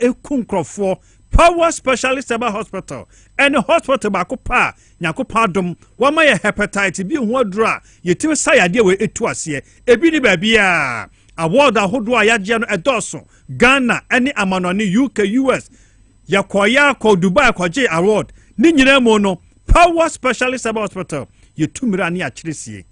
ekunkrofo power specialist about hospital and hospital bakopa nyakopa dom wama ya hepatitis B ho adura yetimi sayade we etu ase ebi ni ba bia award ahodo ayaje no edoso Ghana any amanoni UK US yakoya ko Dubai koje award ni nyina mo no power specialist about hospital yetumira ni akirisie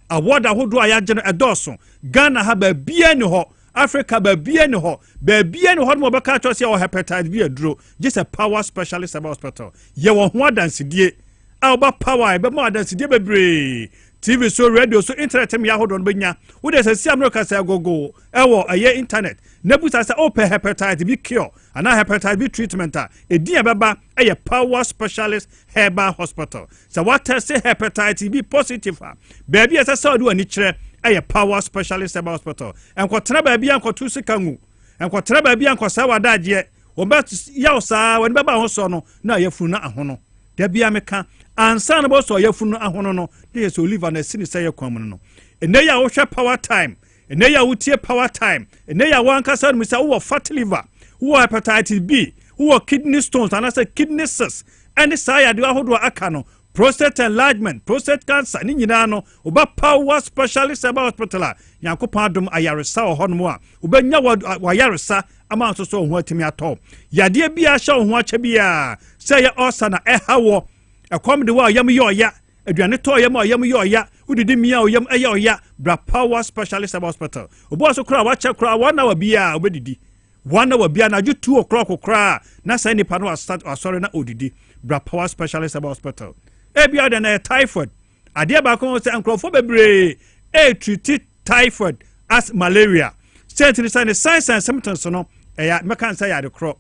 award ahodo ayaje no edoso Ghana ha ba bia ni ho Africa ba bia ni ho mo beka to se o hepatitis B aduro just a power specialist about hospital ye wo ho adansidie ba power be mo adansidie bebre TV so radio so internet me yahodo no benya wo de se America say gogo ewo aye internet nebuta say open hepatitis B cure and hepatitis B treatment edin beba aye power specialist herbal hospital so what say hepatitis B positive baby asa say do ani kire aye power specialist herbal hospital enkwotena baby enkotu sikangu enkwotena baby enkosa wadaje oba yawsa wani beba ho so no na yafunu na ahono da bia meka ansa na bo so yafunu ahono no dey so liver na sini say yakwan no ene ya wo hwe power time ene ya wo tie power time ene ya wo ankasa no say wo fatty liver wo hepatitis B wo kidney stones and say kidney cysts and say ya de ahodo aka no prostate enlargement prostate cancer ni nyina no oba power specialist about hospital yankopon adom ayaresa ho no a obanya wayaresa ama so ho atimi ato yade bia hye ho acha bia say ya osana ehawo ekom de wa yam yoya aduane to yam yoya udidi mia oyam eyoya bra power specialist about hospital obo so kra wacha kra wana wa bia obedidi wana wa bia na ju 2 o'clock kra na say ni pano start sorry na odidi bra power specialist about hospital ebia de na typhoid ade ba ko se nkrofo bebre treat typhoid as malaria certainly signs and symptoms no eya meka say ya de kro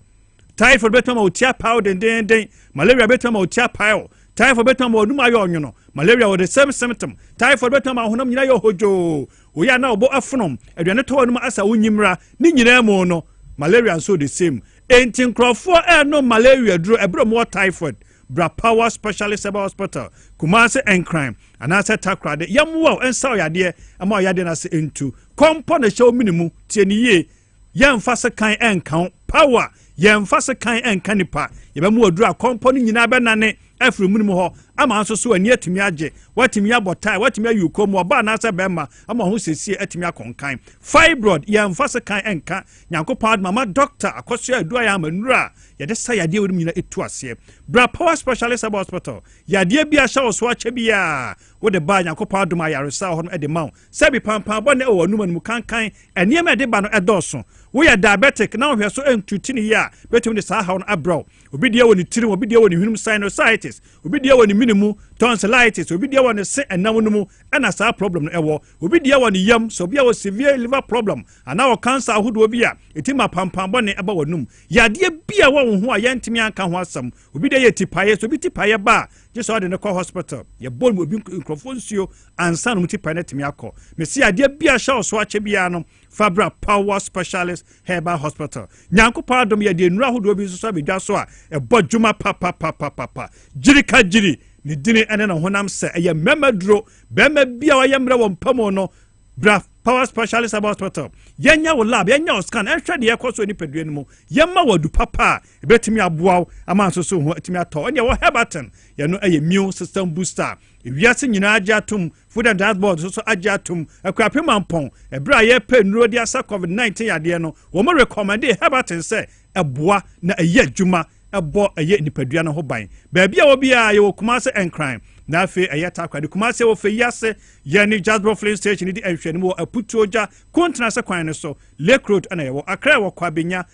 typhoid betom otia powder den malaria betom otia pile typhoid betom onum ayo onwono malaria with the same symptom typhoid betom ahonam nyina yo hojo wo ya na obo afonom aduane to onum asa wonyimra ni nyina mu no malaria so the same enti nkrofo no malaria duro ebro mo typhoid bra power specialist hospital Kumase and crime and I said takrade yamwo and saw yade ama yade na se entu kompo na show minimum tieniye yamfa se kan enkan power yamfa se kan enkan nipa yebemu odura kompo ni nyina benane afri minimum ho ama anso so ani atumi age watumi abotai watumi ayukom oba na se bema ama ho sesi atumi akonkan fibroid yamfa se kan enka nyankopad mama doctor akoso adua ya manura yade sa yade wodum nyina etu ase bra power specialist hospital yade bia sha wo so ache bia wo de ba nyankopad dum ayaresa ho no e de maw sabi pampa bo ne o wanuma mu kankan eniem e de ba no edoso wo ya diabetic na hwe so entutini ya betum de sa ha no abro obi de woni tiri obi de woni hwinum sinusitis obi de woni minimu tonsillitis obi de woni se enam no mu ana sa problem no ewo obi de woni yam so bia wo severe liver problem ana wo cancer ahodo obi a etima pampam bo ne eba wonum yade bia wo ho a yentimi anka ho asam obi de ye tipaye so bi tipaye ba je so de ne call hospital ye bol obi nkrofonsio ansa no tipaye na timi akọ mesi yade bia sha so ache bia no Fabra Power Specialist Herbal Hospital. Nyanko pardon ya de nura hodo bi so be dwa so a e bodjuma papa. Jirika jiri ni dini ene na honam se eye memadro bema bia wa yemre wo mpamo no bra Power Specialist Herbal Hospital. Yenya wo lab, yenya wo scan, ehwe de yekoso ni pedue no mu. Yemma wadu papa e betimi aboaw ama so ho etimi ato. Ene wo Herbaton ye no eye immune system booster. Wiase nyina ajatum food and dashboard so ajatum akwapem ampon ebra ye pe nuro dia sa covid-19 yade no wo mo recommend Herbaton say eboa na eye adwuma ebo eye nipadua no ho ban ba bia wo bia ye wo Kumase and crime na fe eye takwade Kumase wo fe yase ye ni Jasper Flint station di enhwene mo aputuoja kontena se kwan no so Lake Road ana ye wo Accra wo kwabenya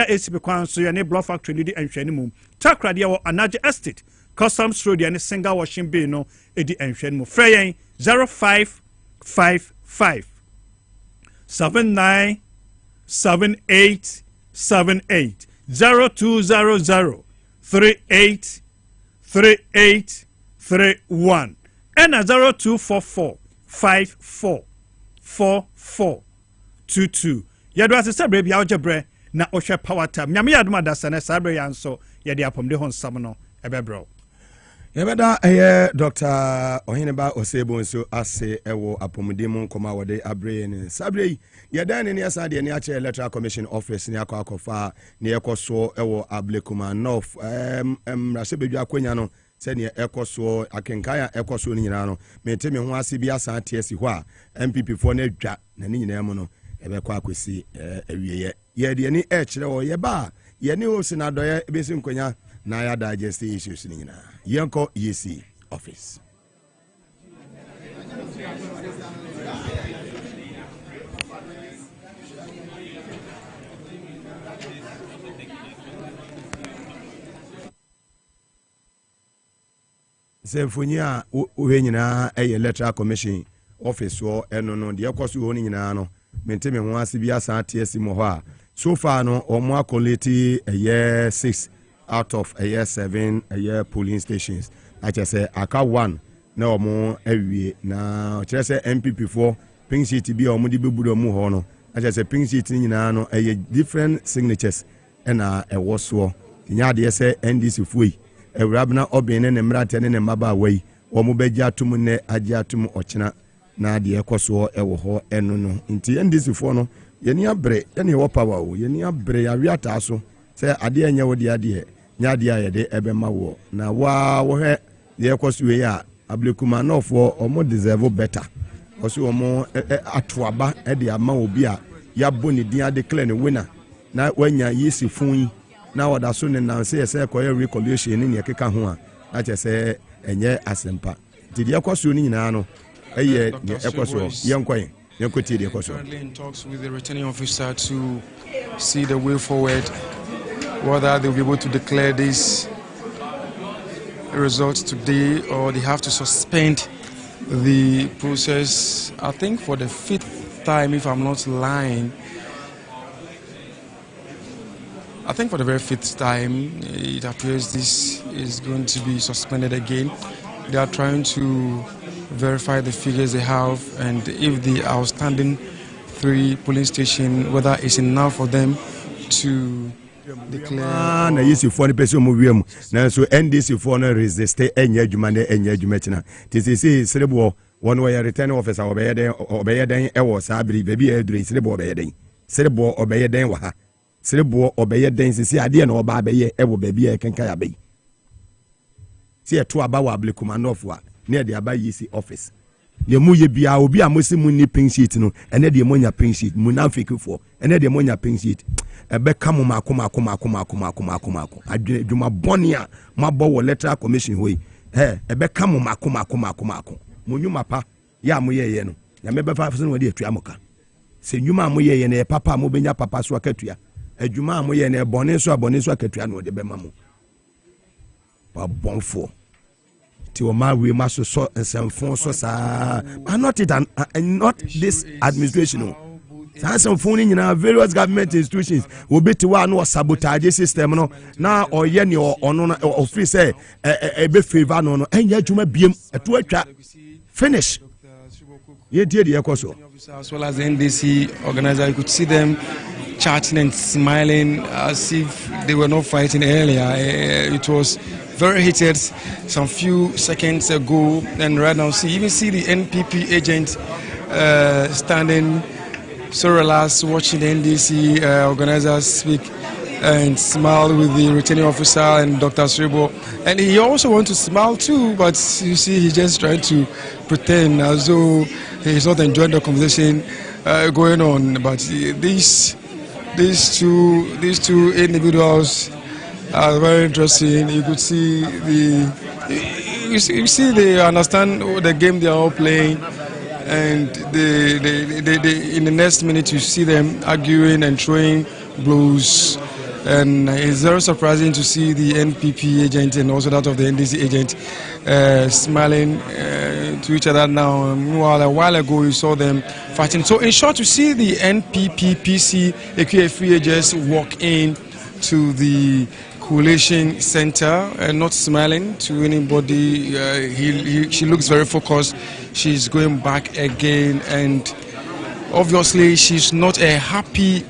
ACP kwan so ye ni block factory di enhwene mo takrade ye wo Anaje Estate Customs Road and single washing bay no edi enhwen mu freyen 0555 797878 0200 383831 and 0244 544422 yado asese bre bia ojebre na ohwe power time nyame yadoma dasane sabre yanso yade apomde hon sam no ebebro Yabada Dr. Ohineba Osebo nso ase ewo apomudemu nkoma wode abre ne sabre yadane ne asa de ne ache electoral commission office ne akofa ne ekoso ewo Ablekuma North rasebedwa akwanya no se ne ekoso akenkaya ekoso ne nyina no meteme ho ase bia sa atiesi ho a MPP fo na adwa na ne nyina mu no ebekwa akwesi awieye ye de ne kire wo ye ba ye ne o sinadoye ebesi nkonya na ya digest issues ni nyina yanko EC office Semfonia we nyina electoral commission office wo eno no de yakoso ho ni nyina no menteme ho ase bia sa atiesi mo ho a so far no omo akoleti 6 out of a year 7 a year polling stations. I just say aka 1 na omo awie na kire say MPP for pink sheet bi omo di bebudo mu ho no. I just say pink sheet nyina no a different signatures na e wo so. Nya de say NDC fuyi. Ewrabna obene ne mrate ne maba wai. Omo beji atum ne agi atum ochina na de ekoso e wo ho eno no. Nti NDC for no ye ni abre ye ni wo power o ye ni abre ya wiata so. Say ade anya wo de ade nyade ayede ebema wo na wa wo he ye kwoswe ya Ablekuma North omo deserve better oso omo atoaba e de ama obi a ya boni din ade declare ne winner na wanya yesi fun na wada so ne nan say koye Collation ni ekeka ho a na che say enye asempa didi ekwoso ni nyina no eye ne ekwoso yenkwen yenkoti de ekwoso talks with the returning officer to see the way forward, whether they'll be able to declare this results today, or they have to suspend the process, I think for the 5th time, if I'm not lying. I think for the very 5th time, it appears this is going to be suspended again. They are trying to verify the figures they have, and if the outstanding 3 polling station, whether it's enough for them to declare. Na yesi for the person mu wiem na so NDC for no resist enya adwuma na enya adwuma tina tisisi serebo one way returning officer obeyeden e wo sabri baby e dure serebo obeyeden serebo obeyeden wa ha serebo obeyeden sisi ade na oba abeye e wo baby e kenka ya bey si eto aba wa able command of wa na de aba yesi office ne mu ye bia obi amosi mu ni pink sheet no ene de monya pink sheet mu na fekefo ene de monya pink sheet ebe kamo mako adwuma boni a mabɔ wo electoral commission hoi ebe kamo mako monyuma pa ya moyeye no ya mebe fa so no de atua moka se nyuma moyeye na papa mo benya papa so akatua adwuma moyeye na bɔne so akatua no de be mamo ba bonfo ti o ma we maso so ensemfo so sa not this administration no. Some phone in various government institutions will be to one or sabotage system no now or yenny or free say a bit favor no and yet you may be a 2 finish. Ye did the ecoso as well as the NDC organizer. You could see them chatting and smiling as if they were not fighting earlier. It was very heated some few seconds ago, and right now even see the NPP agent standing so relaxed, watching the NDC organizers speak and smile with the returning officer and Dr. Sribo. And he also wants to smile too, but you see he's just trying to pretend as though he's not enjoying the conversation going on. But these two individuals are very interesting. You could see you see they understand the game they are all playing. And in the next minute you see them arguing and throwing blows, and it's very surprising to see the NPP agent and also that of the NDC agent smiling to each other now. Meanwhile, a while ago you saw them fighting. So in short, you see the NPP PC AQF agents walk in to the Collation Center and not smiling to anybody. She looks very focused. She's going back again, and obviously she's not a happy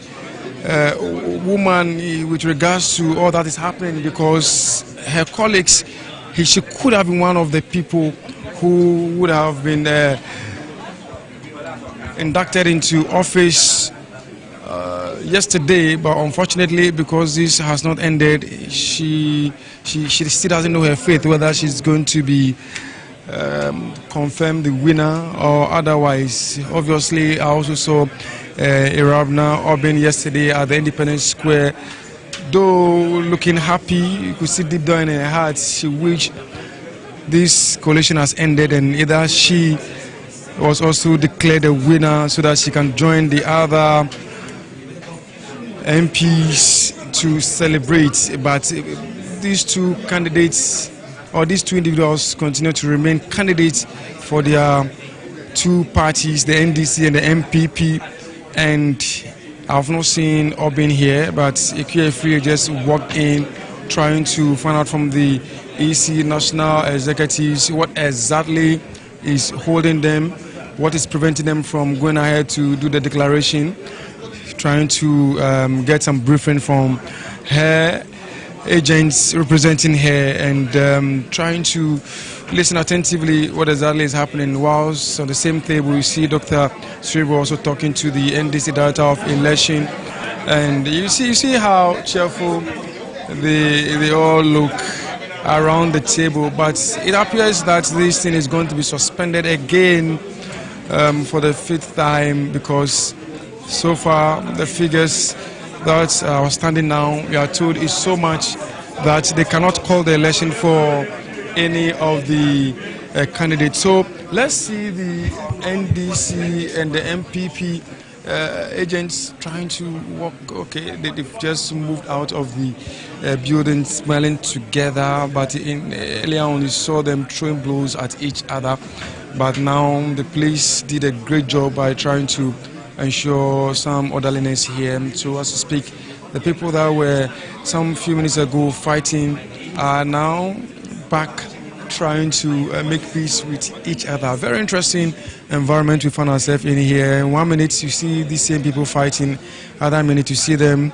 woman with regards to all that is happening, because her colleagues, she could have been one of the people who would have been inducted into office yesterday, but unfortunately, because this has not ended, she still doesn't know her fate, whether she's going to be confirmed the winner or otherwise. Obviously, I also saw Irabna Oben yesterday at the Independence Square, though looking happy. You could see deep down in her heart she wished this coalition has ended, and either she was also declared a winner so that she can join the other MPs to celebrate. But these two candidates, or these two individuals, continue to remain candidates for their two parties, the NDC and the MPP. And I've not seen Obin here, but EQF just walked in trying to find out from the EC national executives what exactly is holding them, what is preventing them from going ahead to do the declaration, trying to get some briefing from her agents representing her, and trying to listen attentively what exactly is happening. Whilst on the same table you see Dr. Sribo also talking to the NDC Director of Election, and you see how cheerful they all look around the table. But it appears that this thing is going to be suspended again for the 5th time, because so far the figures that are standing now, we are told, is so much that they cannot call the election for any of the candidates. So let's see the NDC and the MPP agents trying to walk. Okay, they've just moved out of the building smiling together, but earlier on you saw them throwing blows at each other. But now the police did a great job by trying to ensure some orderliness here. So as to speak, the people that were some few minutes ago fighting are now back trying to make peace with each other. Very interesting environment we found ourselves in here. 1 minute you see these same people fighting, other minute you see them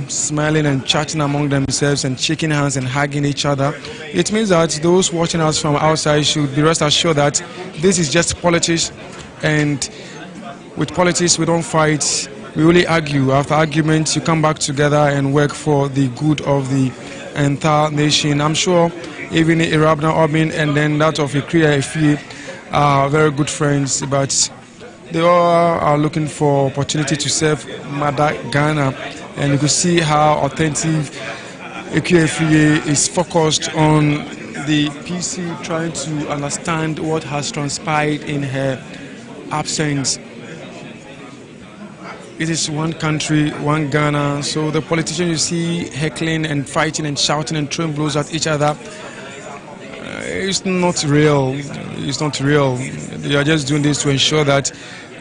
smiling and chatting among themselves and shaking hands and hugging each other. It means that those watching us from outside should be rest assured that this is just politics, and with politics we don't fight, we only argue. After arguments you come back together and work for the good of the entire nation. I'm sure even Irabna Obin and then that of Ikria Efie are very good friends, but they all are looking for opportunity to serve Mother Ghana, and you can see how authentic Ikria Efie is focused on the PC, trying to understand what has transpired in her absence. It is one country, one Ghana, so the politicians you see heckling and fighting and shouting and throwing blows at each other, it's not real. It's not real. They are just doing this to ensure that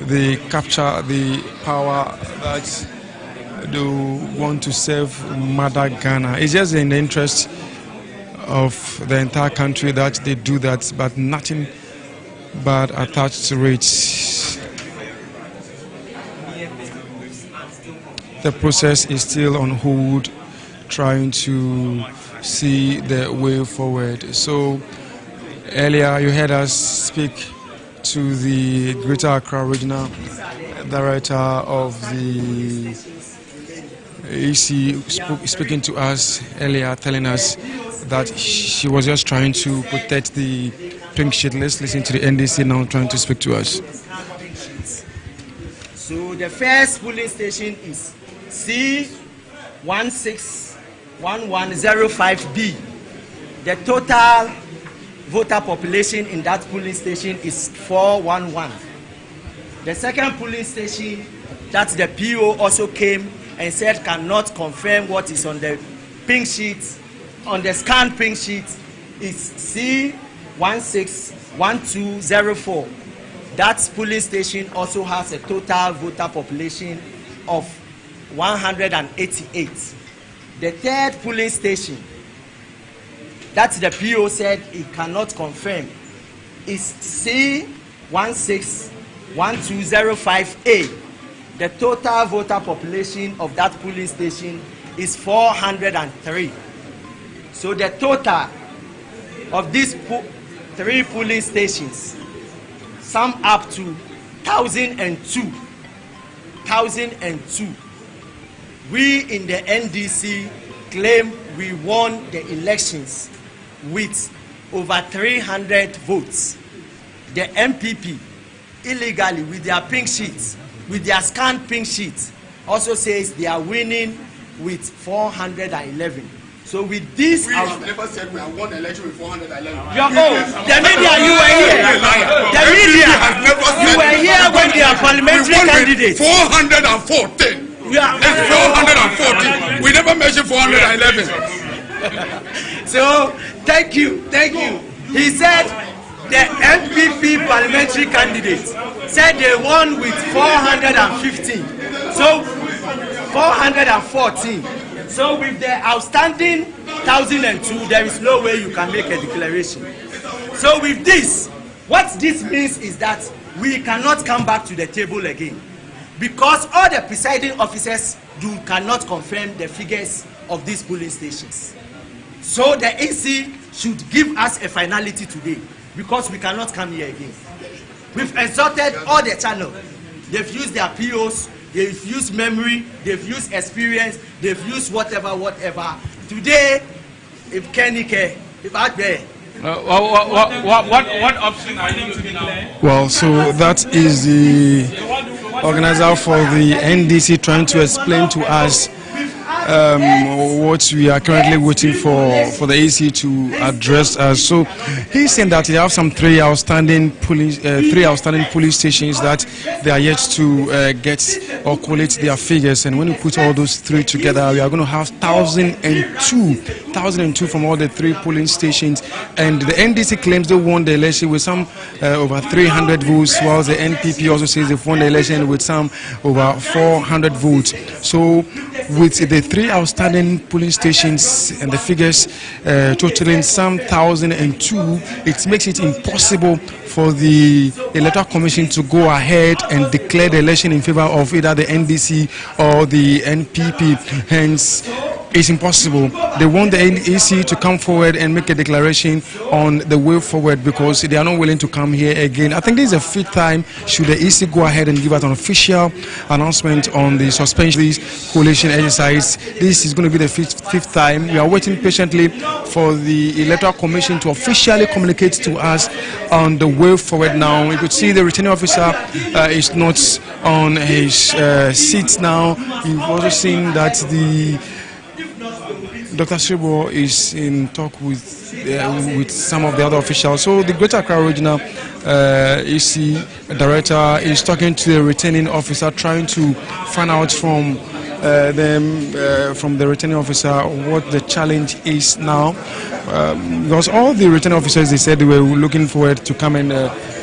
they capture the power that they want to serve Mother Ghana. It's just in the interest of the entire country that they do that, but nothing bad attached to it. The process is still on hold, trying to see the way forward. So earlier you heard us speak to the Greater Accra Regional Director of the AC, speaking to us earlier, telling us that she was just trying to protect the pink sheet. Let's listen to the NDC now trying to speak to us. So the first polling station is C161105B. The total voter population in that polling station is 411. The second polling station that the PO also came and said cannot confirm what is on the pink sheet, on the scanned pink sheet, is C161204. That polling station also has a total voter population of 188. The third polling station that the PO said it cannot confirm is C161205A. The total voter population of that polling station is 403. So the total of these three polling stations sum up to 1,002. We in the NDC claim we won the elections with over 300 votes. The MPP illegally with their pink sheets, with their scanned pink sheets, also says they are winning with 411. So with this, we have never said we have won the election with 411. The media, you were here. The media, you were here when they are parliamentary candidates. 414. It's 414. We never mentioned 411. So thank you. He said the MPP parliamentary candidates said they won with 415. So 414. So with the outstanding 1,002, there is no way you can make a declaration. So with this, what this means is that we cannot come back to the table again, because all the presiding officers cannot confirm the figures of these polling stations. So the AC should give us a finality today, because we cannot come here again. We've exhausted all the channels. They've used their POs, they've used memory, they've used experience, they've used whatever. Today, if Kenike, if out there. What option are you looking at? Well, so that is the organizer for the NDC trying to explain to us what we are currently waiting for the AC to address us. So he's saying that they have some three outstanding police stations that they are yet to get or collate their figures, and when we put all those three together, we are going to have 1,002 from all the three polling stations. And the NDC claims they won the election with some over 300 votes, while the NPP also says they've won the election with some over 400 votes. So with the three outstanding polling stations and the figures totaling some 1,002, it makes it impossible for the Electoral Commission to go ahead and declare the election in favor of either the NDC or the NPP. Hence, it's impossible. They want the EC to come forward and make a declaration on the way forward because they are not willing to come here again. I think this is a fifth time should the EC go ahead and give us an official announcement on the suspension of this coalition exercise. This is going to be the fifth time. We are waiting patiently for the Electoral Commission to officially communicate to us on the way forward now. You could see the returning officer is not on his seat now. You've also seen that the Dr. Shibo is in talk with some of the other officials. So the Greater Accra Regional EC Director is talking to the returning officer, trying to find out from the returning officer what the challenge is now. Because all the returning officers, they said they were looking forward to come and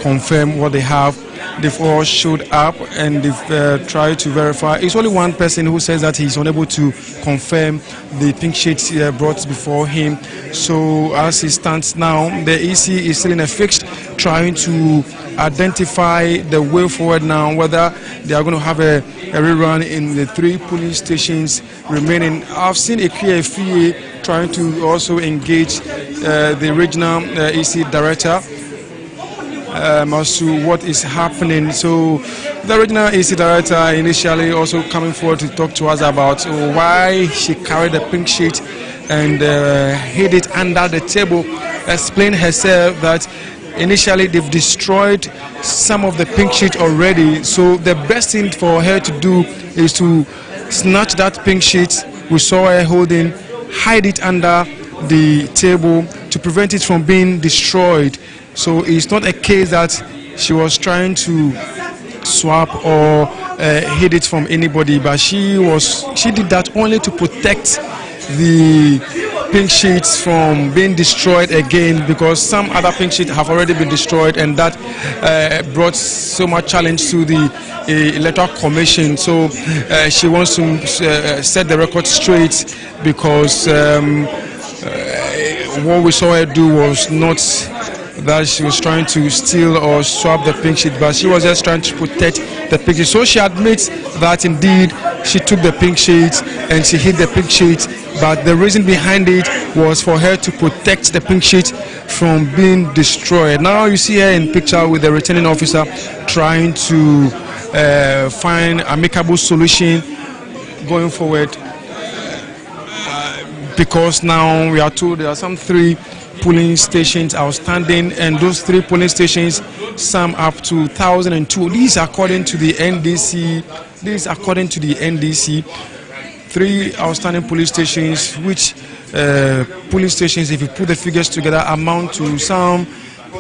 confirm what they have. They've all showed up and they've tried to verify. It's only one person who says that he's unable to confirm the pink sheet brought before him. So as it stands now, the EC is still in a fix, trying to identify the way forward now, whether they are going to have a rerun in the three police stations remaining. I've seen Ekwe trying to also engage the regional EC director as to what is happening. So the regional EC director initially also coming forward to talk to us about why she carried the pink sheet and hid it under the table, explain herself that initially they've destroyed some of the pink sheet already, so the best thing for her to do is to snatch that pink sheet we saw her holding, hide it under the table to prevent it from being destroyed. So it's not a case that she was trying to swap or hid it from anybody, but she did that only to protect the pink sheets from being destroyed again, because some other pink sheets have already been destroyed, and that brought so much challenge to the Electoral Commission. So she wants to set the record straight, because what we saw her do was not that she was trying to steal or swap the pink sheet, but she was just trying to protect the pink sheet. So she admits that indeed she took the pink sheet and she hid the pink sheet, but the reason behind it was for her to protect the pink sheet from being destroyed. Now you see her in picture with the returning officer trying to find an amicable solution going forward, because now we are told there are some 3 polling stations outstanding, and those 3 polling stations sum up to 1,002. These according to the NDC. 3 outstanding police stations, which police stations, if you put the figures together, amount to some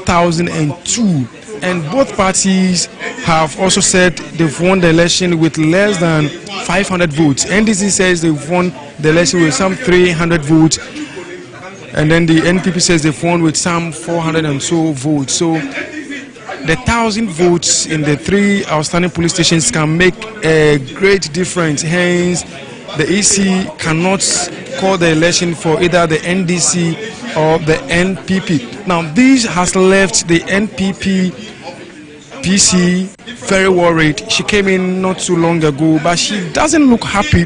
1,002. And both parties have also said they've won the election with less than 500 votes. NDC says they've won the election with some 300 votes, and then the NPP says they've won with some 400 and so votes. So the 1,000 votes in the 3 outstanding police stations can make a great difference. Hence, the EC cannot call the election for either the NDC or the NPP. Now, this has left the NPP PC very worried. She came in not too long ago, but she doesn't look happy.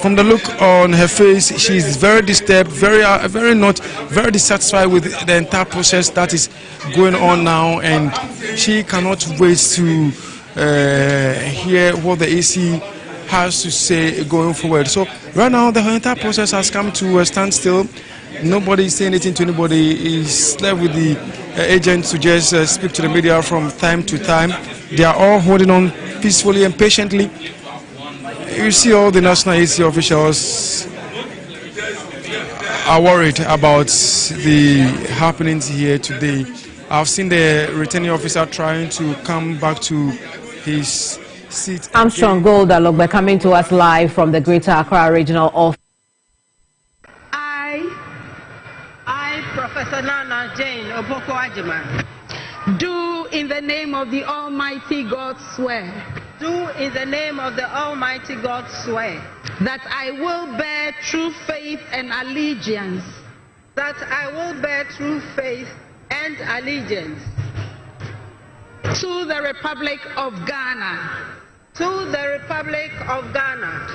From the look on her face, she's very disturbed, very not very dissatisfied with the entire process that is going on now, and she cannot wait to hear what the EC has to say going forward. So right now, the entire process has come to a standstill. Nobody is saying anything to anybody. It's left with the agents to just speak to the media from time to time. They are all holding on peacefully and patiently You see, all the national AC officials are worried about the happenings here today. I've seen the returning officer trying to come back to his seat. Armstrong Gold Alogbe coming to us live from the Greater Accra Regional Office. I, Professor Nana Jane Oboko Ajiman, do in the name of the Almighty God swear. Do in the name of the Almighty God swear that I will bear true faith and allegiance. That I will bear true faith and allegiance to the Republic of Ghana. To the Republic of Ghana.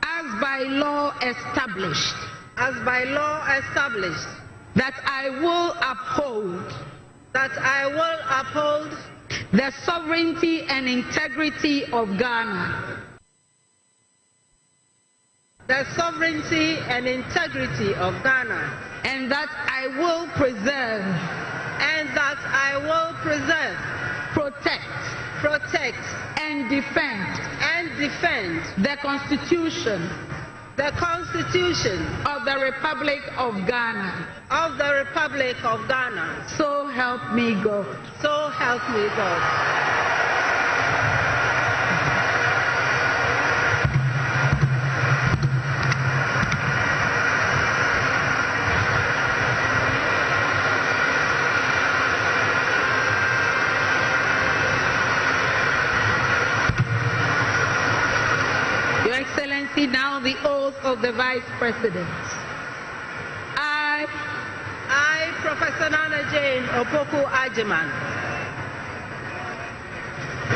As by law established. As by law established. That I will uphold. That I will uphold the sovereignty and integrity of Ghana. The sovereignty and integrity of Ghana. And that I will preserve. And that I will preserve. Protect. And defend. The Constitution. The Constitution of the Republic of Ghana. Of the Republic of Ghana. So help me God. So help me God. Your Excellency, now the oath of the Vice President. I, Professor Nana Jane Opoku Ajiman,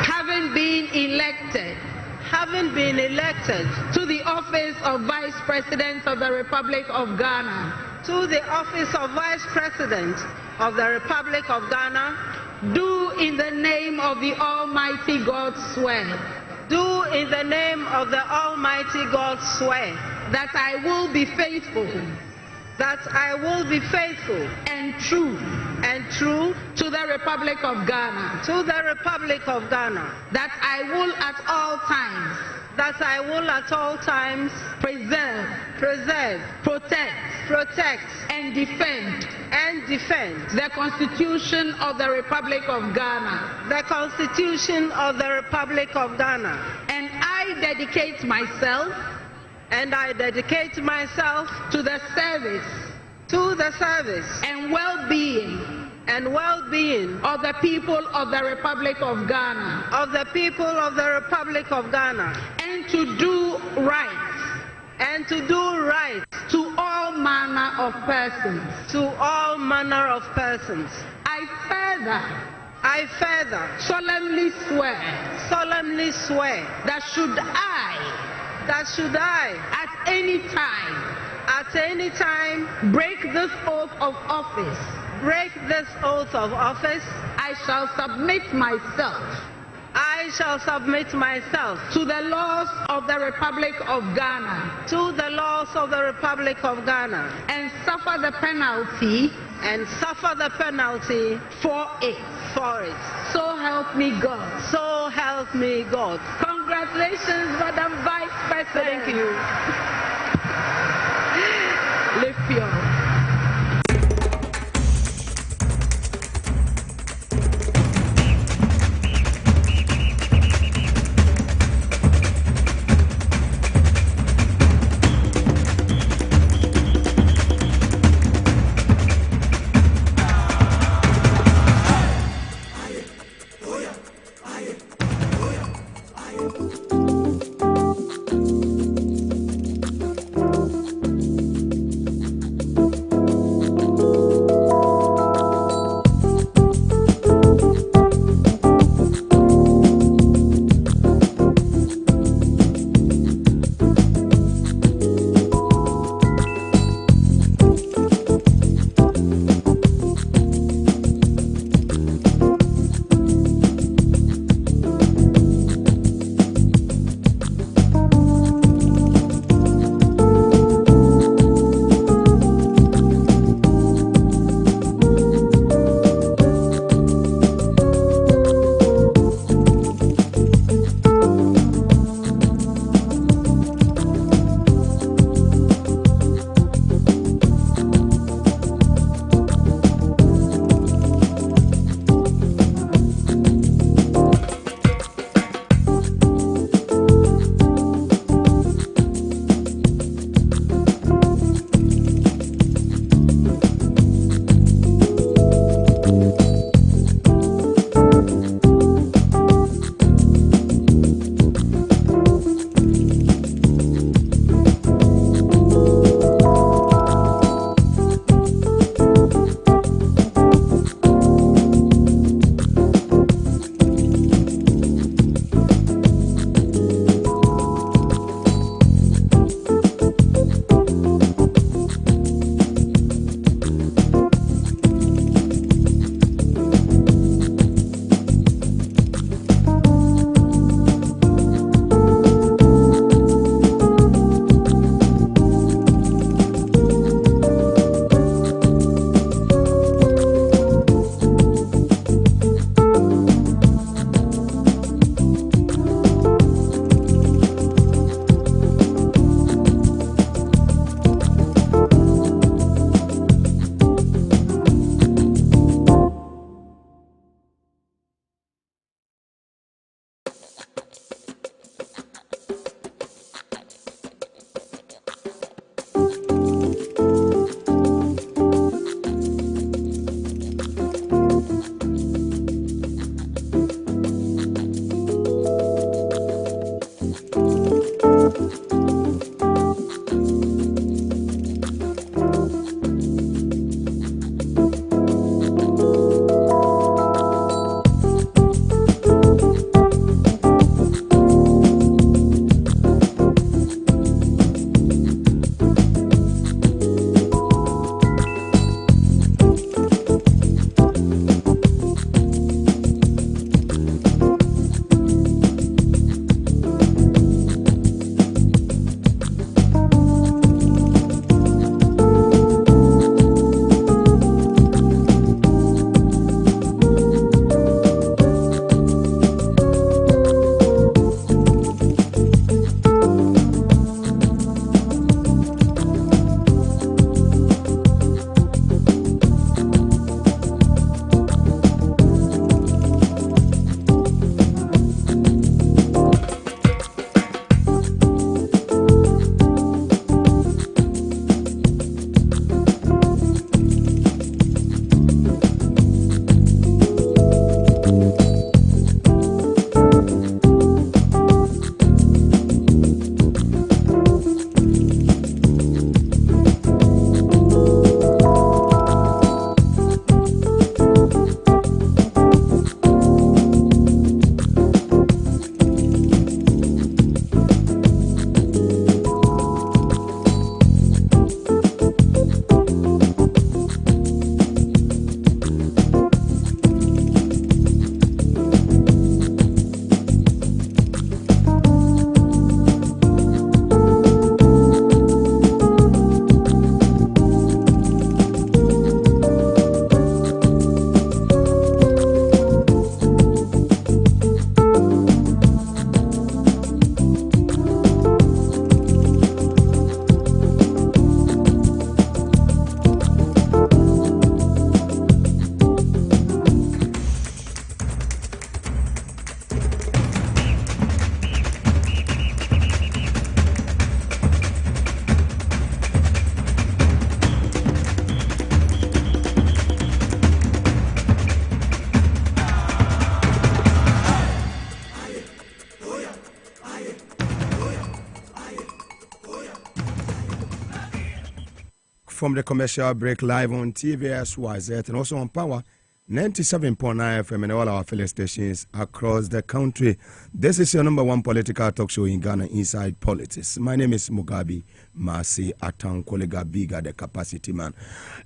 having been elected to the office of Vice President of the Republic of Ghana, do in the name of the Almighty God swear. Do in the name of the Almighty God swear that I will be faithful. That I will be faithful and true to the Republic of Ghana. To the Republic of Ghana. That I will at all times preserve, protect and defend the Constitution of the Republic of Ghana. The Constitution of the Republic of Ghana. And I dedicate myself to the service and well-being of the people of the Republic of Ghana. And to do right to all manner of persons. I further solemnly swear that should I at any time break this oath of office, I shall submit myself to the laws of the Republic of Ghana, and suffer the penalty for it. So help me God. Congratulations, Madam Vice President. Thank you. Lift your from the commercial break live on TVSYZ and also on Power 97.9 FM and all our affiliate stations across the country. This is your number one political talk show in Ghana, Inside Politics. My name is Mugabe Maase, Atan Kolega Biga, the capacity man.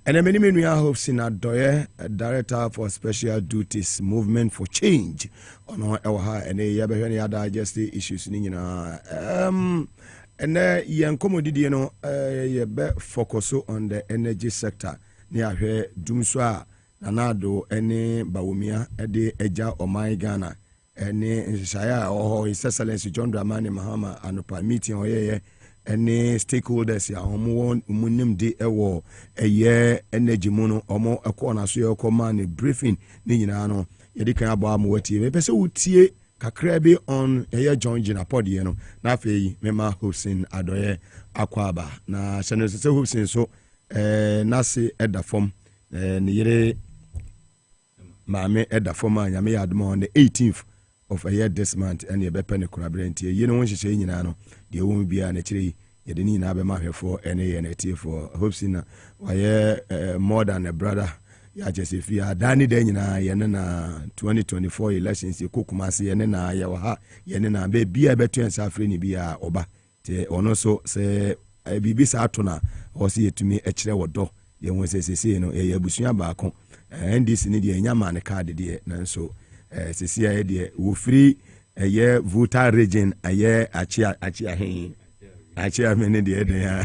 And I'm we are hosting Adoye, Director for Special Duties Movement for Change. On our and any other just issues. And then you know, you focus on the energy sector. Near here, Dumswa. Nanado any Bawumia Ede Eja Omai Ghana any Shaya or His Excellency John Dramani Mahama and meeting or any stakeholders ya umunim de ewo eye energy mono omo ekona so ye command briefing ni nyina no ye de kan abo amwati me pese utie kakra bi on eye John Gina podie no na afei mema Hussein Adoye akwaba na channel se Hussein so nase eda form ni yere Mame Edda Former Yame Admo on the 18th of a year this month and ye bepen collaborate. You know, when she say, you know, the won't be an etri, you didn't have a matter for any NT for hopes in more than a brother. Ya just if you are Danny Dana, Yanana 2024 elections, you cook Masi, Yanana, Yawaha, Yanana, be a better and Safrini be a oba. Te also say, I be Satuna or see it to me a chair or door. You won't say, you know, a bushia back and this in the Yaman card, dear, and so CCI, dear, who free a year voter region, a year, Achia, many dear,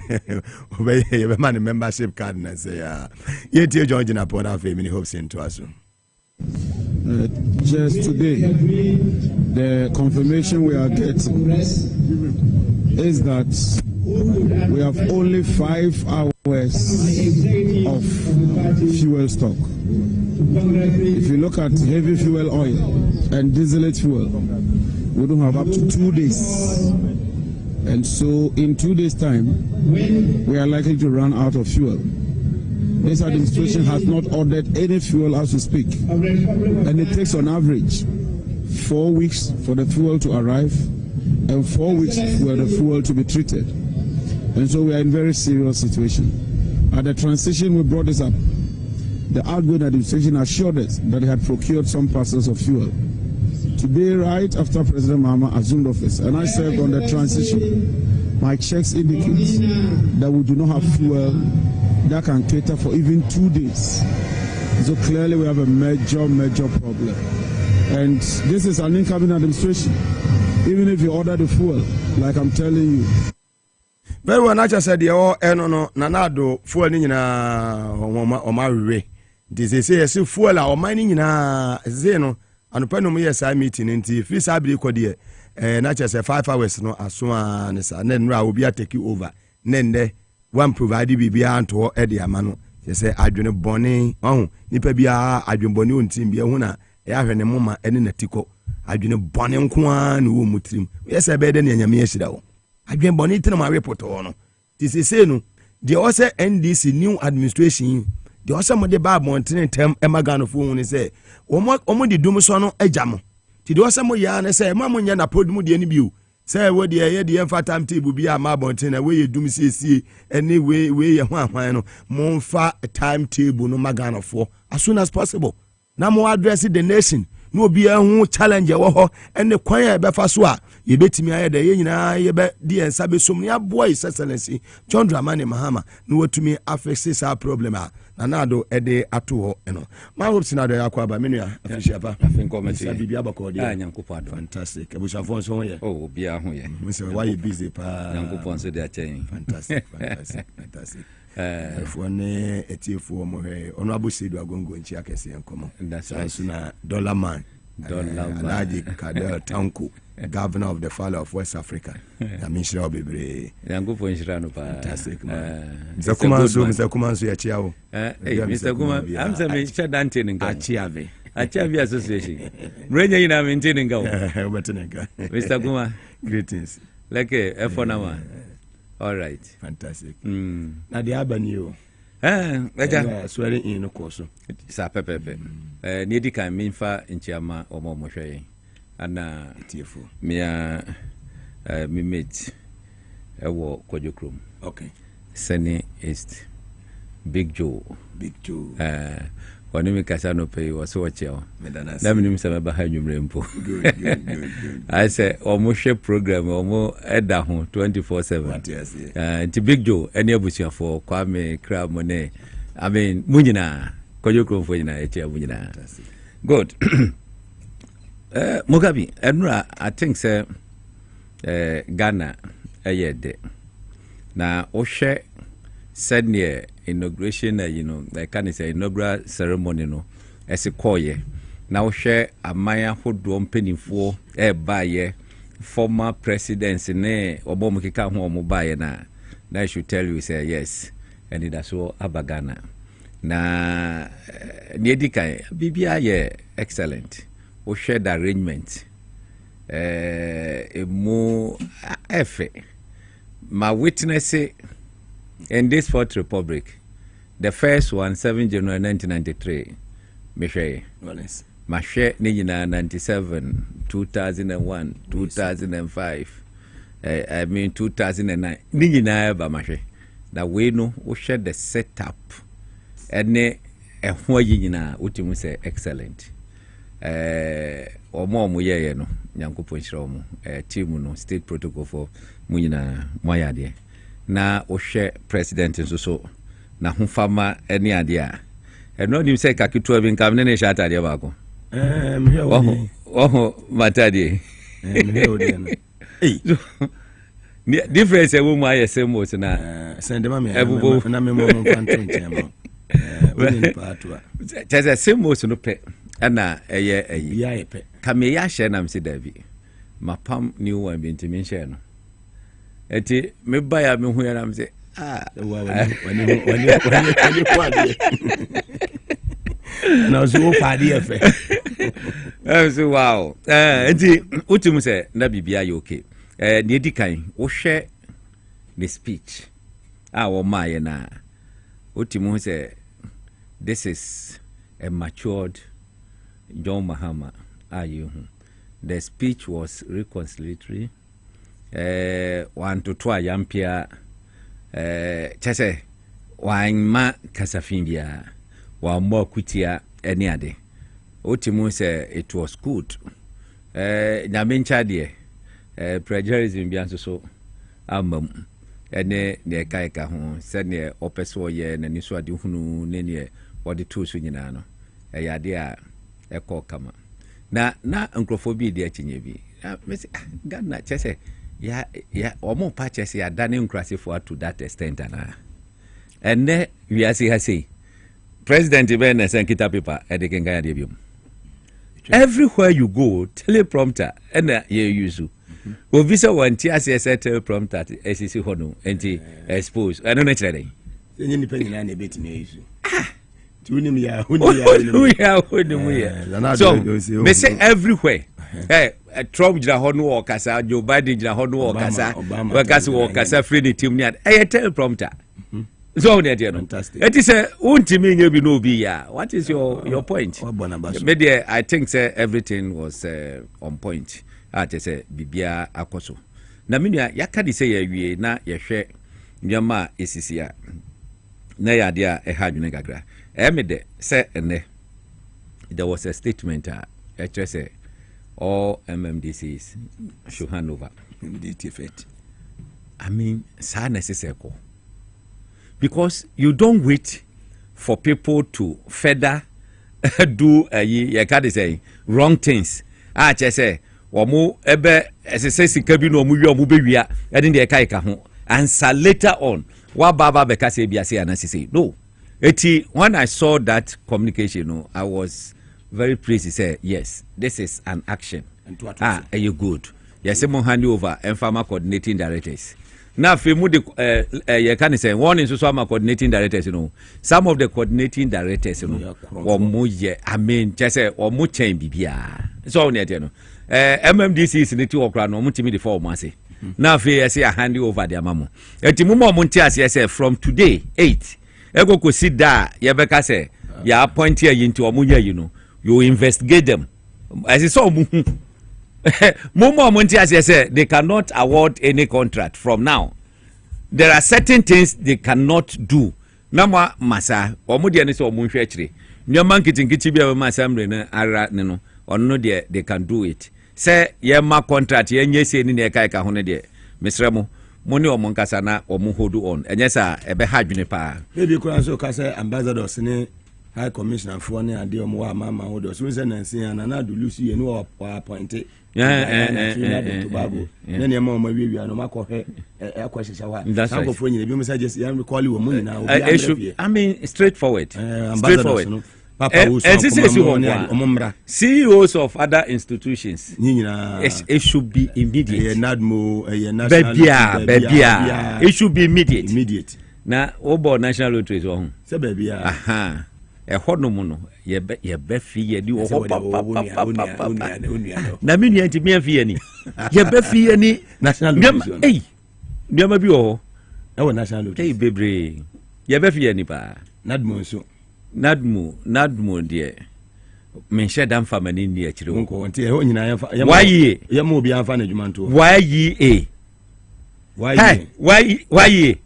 obey a man membership card, and say, yet you're joining upon our family hopes into us. Just today, the confirmation we are getting is that we have only 5 hours of fuel stock. If you look at heavy fuel oil and distillate fuel, we don't have up to 2 days. And so in 2 days' time, we are likely to run out of fuel. This administration has not ordered any fuel as we speak. And it takes on average 4 weeks for the fuel to arrive and 4 weeks for the fuel to be treated. And so we are in a very serious situation. At the transition, we brought this up. The outgoing administration assured us that they had procured some parcels of fuel. Today, right after President Mahama assumed office, and I said on the transition, my checks indicate that we do not have fuel that can cater for even 2 days. So clearly we have a major problem. And this is an incoming administration. Even if you order the fuel, like I'm telling you. Very well, I just said, no, Nanado, fuel in Omari. This is a fuel or mining in a Zeno, and Penum, yes, I meeting in the free Sabri Codia, and not just a 5 hours, no, as soon as then I will be a take you over. Nende, one provided be beyond to Eddie Amano. They say, I do not bonny, oh, Nipabia, I do bonny and Tim Biona, I have an moma and in a tico. I do not bonny and Kwan, who mutrim. Yes, I bet any Yamiashida. I been bonita my report on. This is saying the also NDC new administration. The also the Bab Mountain term Emagano phone say, Omo the Dumosono Ejamo. The also Moyan say, Mamuyan put Moody any view. Say, what the air the infant time table be a Mabontin away you do me see anyway, way you want Monfa a timetable no Magano for as soon as possible. Now more addressing the nation. No be a challenge and the choir befaswa. You bet me I ye bet dear Sabi Sumia boy, Excellency John Dramani Mahama. No to me affects our problem. Nanado ede atuho eno. My hopes in other aquaba minia. I think committee Biabako. Fantastic. I wish I found so here. Oh, be a hoye. Why you busy? Yankupon said they're chain. Fantastic. For ne etifu mohe honorable Sidu Agongo in Chiakesi and Como. That's right. Dollar man. Alaji Kadel Tanku, Governor of the Father of West Africa. I mean, she'll be brave. Fantastic, man. Mr. Kumansu, Yachiao. Mr. Kuman, I'm saying, Chadantin and Achiave. Achiave Association. Ranger in our maintaining go. Mr. Kuman, greetings. Like a F1 all right. Fantastic. Now the Avenue. Swearing in of course. Sa pepe. Nidi kan minfa nchiama omo mohwe. Ana tiefo. Me mate ewo Kwadwo Krom. Okay. Sunny East. Big Joe. When we Casano pay was so much. Let me say behind you, Rempo. I say almost share program, almost at that 24/7. And Big Joe, any of us for Kwame Crab Monet. I mean, Munina, Koyoko for Munina. Good. Mugabe, Enra, I think, sir, Ghana, a year day. Now, Oshe said near inauguration, like can say inaugural ceremony, as a choir. Now, share a Maya who don't penny for a buyer, former presidents in a Obama home buyer now. Now, I should tell you, say yes, and it is so Abagana. Na Niedika, BBI, excellent. We share the arrangement. More effort. My witness in this Fourth Republic, the first one, 7 January 1993, Michelle. Mashe Nijina 97, 2001, 2005, I mean 2009. Nijina Eba Mashe. That we know we share the setup. And a Huayina, which you say excellent. Or more Muye, no, Yanko Punchromo, team, no, state protocol for Muyina, Moyade. Na Oshe president and so. Na Humfama, any idea. And no, you say Kakitu have come in a shot at Yabago. Oh, Matadi. Difference a woman, I say, most na send them a there's a same no pet, and a year pet. Kamea Shanam said, Davy. My palm knew one being to mention. Eti, me buy a me where I'm say, when you now, so party affair. So, wow. Eti, Utum say, Nabi be okay. Niedikai, o share the speech. Our Mayana. Utimu say, this is a matured John Mahama. Are you? The speech was reconciliatory. 1 to 2 yampia. Chase, wine ma casafimbia. Wa more kutia any ade. Utimu say it was good. Namincha dear. Plagiarism bianso so amam ene ne kaika ho se ne opeso ye na niso ade hunu ne ne wode to so nyina no yade a ekọ kama na nkrofobia de akinye bi mesi Ghana chese ya omo pa chese ya dane nkrasifo to that extent na ene we are say president ben na senkita paper ede kenga ya de biom everywhere you go teleprompter ene ye use Ovisa one TSS teleprompter SEC hono enti expose I don't know today any depending on a bit news so they say everywhere Trump jira hono or kasa Joe Biden jira hono or kasa wakasi or kasa free the team near a teleprompter so fantastic it is a untimi nyebi no bi ya what is your point media I think say everything was on point ate se bibia akoso na menua yakadi se ya wie na yehwe nyama esisia na yade a ehadwene gagra emede se ene there was a statement say all MMDCs should hand over I mean sa necessary because you don't wait for people to further do yakadi say wrong things say Omu ebe SSC sika bi no omu wi omu be wia e de eka ho answer later on wa baba be ka se bia se anasisi no eti when I saw that communication I was very pleased to say yes this is an action you good yes mo hand over and farmer coordinating directors now fe mu de ye can say one in so coordinating directors some of the coordinating directors omu ye I mean just say omu chen bibia so on no MMDC is niti okra no mutimi de for Maase na fe yesi a hand over the amamo eti mumo munti ase from today 8 ego ko sit da ye beka say ya appoint here into omunya you investigate them as is so mumo munti ase they cannot award any contract from now there are certain things they cannot do Nama masa omo de ne se omo hwe akire nyama nkitinkiti bia ma assembly na ara ne no ono de they can do it say ye ma contract ye nyese ni ne kai ka ho ne de mesremo mo ne omo nkasa na omo hold on enye sa ebe ha dwene pa baby kura so ka say ambassadors ne high commissioner for ne ade omo wa mama hold so say nansi na do lucy ye no appointed Tobago. Then your mom will be no matter a question. That's right. For you, you must just call you a money now. I mean, straightforward. Straightforward. CEOs of other institutions. It should be immediate. It should be immediate. Now, Obo National Lottery is on. Aha. A honomono, ye be fee, you na mini anti me fee any. Ye be fee any national lottery. Hey, never be all. Our national lottery. Hey, baby, ye be fee any pa. Nadmo so. Nadmo, dear. Men shed down for man in the actual. Why ye? Ye mo be unfan jumanto. Why ye? Why ye?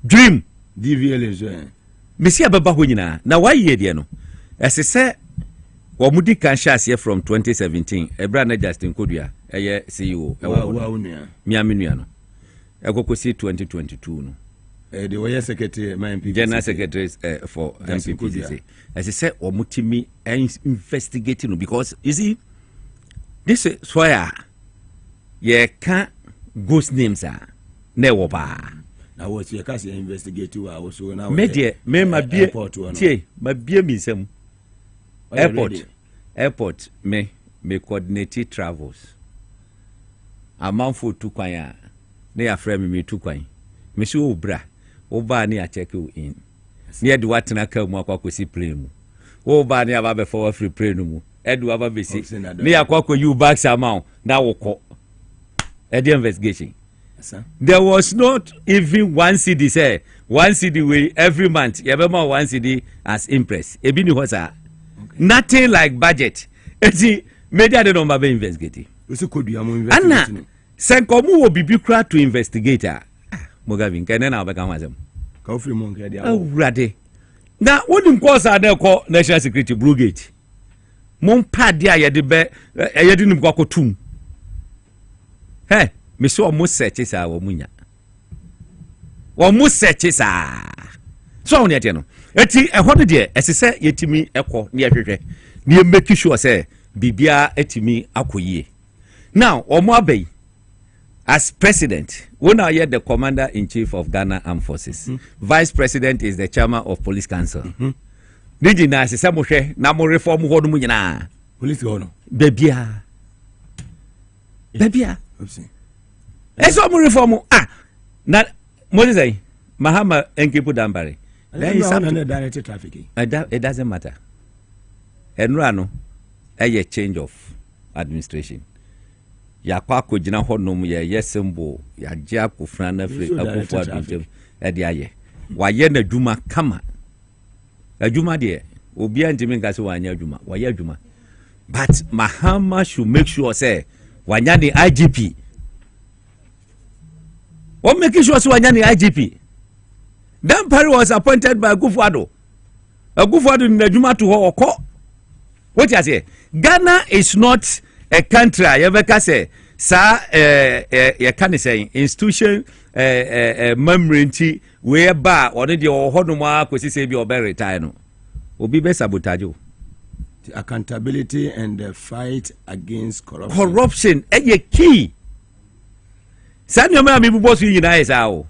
Dream. DVL Mesi ababa ho nyina na why ye de no ese se wo mudi kan share from 2017 ebra na Justin Kodua eye CEO wa unua miamenua no ekokosi 2022 no the way secretary my MP general secretary for MPPC ese se wo mutimi investigating no because you see this is why ye can ghost names are never ba. Now what's your case investigate you also now media me ma bie tie ma bie mi nsam airport me coordinate travels amanfo tu kwan a na ya frame me tu kwan me so obra oba na ya check you in ne de watena ka mu akwakosi plane mu oba na ya ba be for free plane mu edu aba be si ne ya kwakọ you back amount na wokọ e the investigation. There was not even one CD say one CD way every month. You ever more one CD as impress. Ebini hosa. Nothing like budget. Eti media de no be investigate. We so could you investigate. Anna senkomu wo bibi kra to investigate. Mugabe nkene na obeka nwazem. Ka ofri mo nke dia. Awurade. Na wonim course ade ko national security brigade. Mon pade a ye de be ye de nim kwa tum. Hey. Me so almost searches are munya. Almost searches are so on yet no. Eti e hono de esese yetimi ekọ ne ahwehwe. Ne make sure say bibia etimi akoyie. Now, omo abey as president, when I hear the commander in chief of Ghana Armed Forces, vice president is the chairman of police council. Did na se mo hwe na mo reform ho no nyina. Police go no. Bebia. Eso mo reform na mo say Mahama enkepu dambare. Then is something direct trafficking. It doesn't matter. Enra no a change of administration. Ya kwa ko gina honom ye symbol ya gye akofra na fre akofo adwem e de aye wa ye na dwuma kama adwuma de obi antimi nka se wa anya adwuma wa ye adwuma but Mahama should make sure say wanya the IGP what make sure say wanya the IGP. Dan Perry was appointed by Akufo-Addo na adwuma to ho okọ what you say Ghana is not a country you ever say sa you can say institution memory whereby already ohodoma kwesi say be obe retire no obi be sabotage the accountability and the fight against corruption e key sa no me bubo so yina is how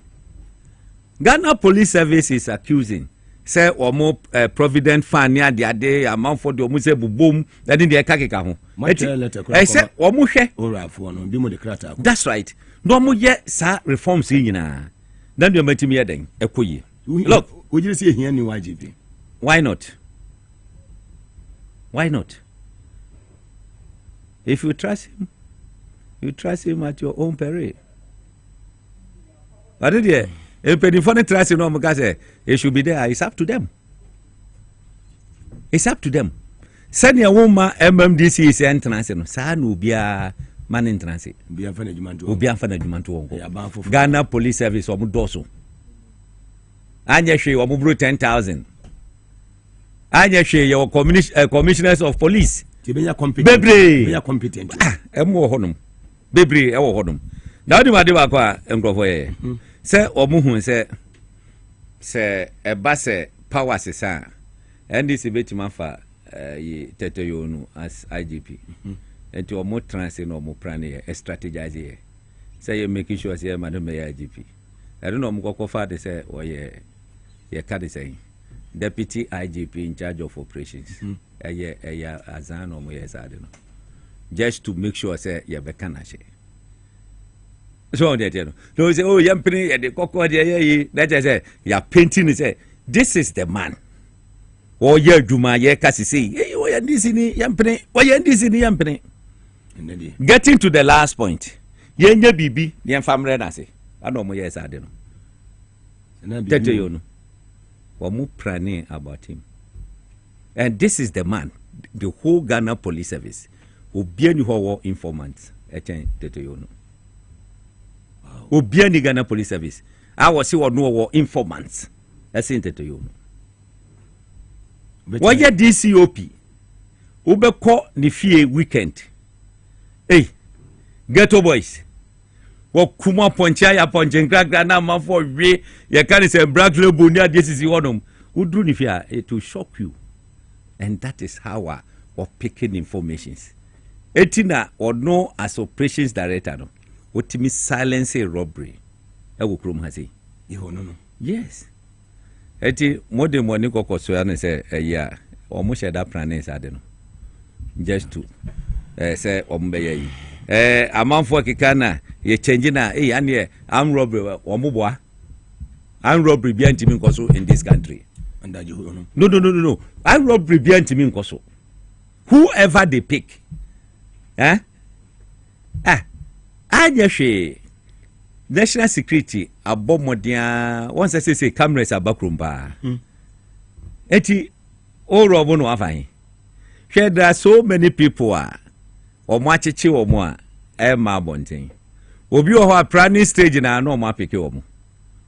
Ghana Police Service is accusing say omo provident fund near the ade amount for the omo say bubom that in the kakeka ho I say omo hwe that's right no omo ye sa reforms nyina then the matimi eden ekoyi look would you say here new IGP why not if you trust him at your own peril what did you if any funny trust no mo say it should be there it's up to them send your woman MMDC is entrance no sa no bia man entrance obi anfa na dwumanto wonko Ghana Police Service omo doso anya hwe wo mubro 10,000 anya hwe your commissioners of police tibenya competent benya competent emo honum bebre e wo honum na odi made ba kwa enkrofo ye se omuhu se eba se power sesa ndc betima fa ye teteyonu as IGP enti omo transe no omo plan ye strategize ye say you making sure say madam IGP I don't know omo kokofa de say oye ye ka de say deputy IGP in charge of operations eye azan omo ye sade no just to make sure say ye be kanache so on there no say oh yampini ye de kokko de ye that say ya painting say this is the man o ye adwuma ye kasisi o ye ndisi ni yampene o ye ndisi ni yampene getting to the last point ye nya bibi ye famre na se ana mo ye sade no tete yo no o mu planning about him and this is the man the whole Ghana police service obiani ho informant echen tete yo no obiani Ghana police service I was see no informants echen tete yo no what your DCOP ubeko ni fie weekend hey ghetto boys wo kuma poncha ya ponchen kragra na man for we ye can say black label near this honum udru ni fie it will shock you and that is how we picking informations etina or no as operations director no otimi silence a robbery e wo krom ha say no yes eti modern money kokoso ya ne say ya omo sheda planning sade no just to say ombe yi amanfo kika na ye change na ane am robbery omo boa am robbery bi antimi nkoso in this country no am robbery bi antimi nkoso whoever they pick anya hwe national security abomodia once say cameras abakrumba eti o robo no afan hwe there are so many people omo acheche omo ma bonten obi o ho planning stage na no omo apeke omo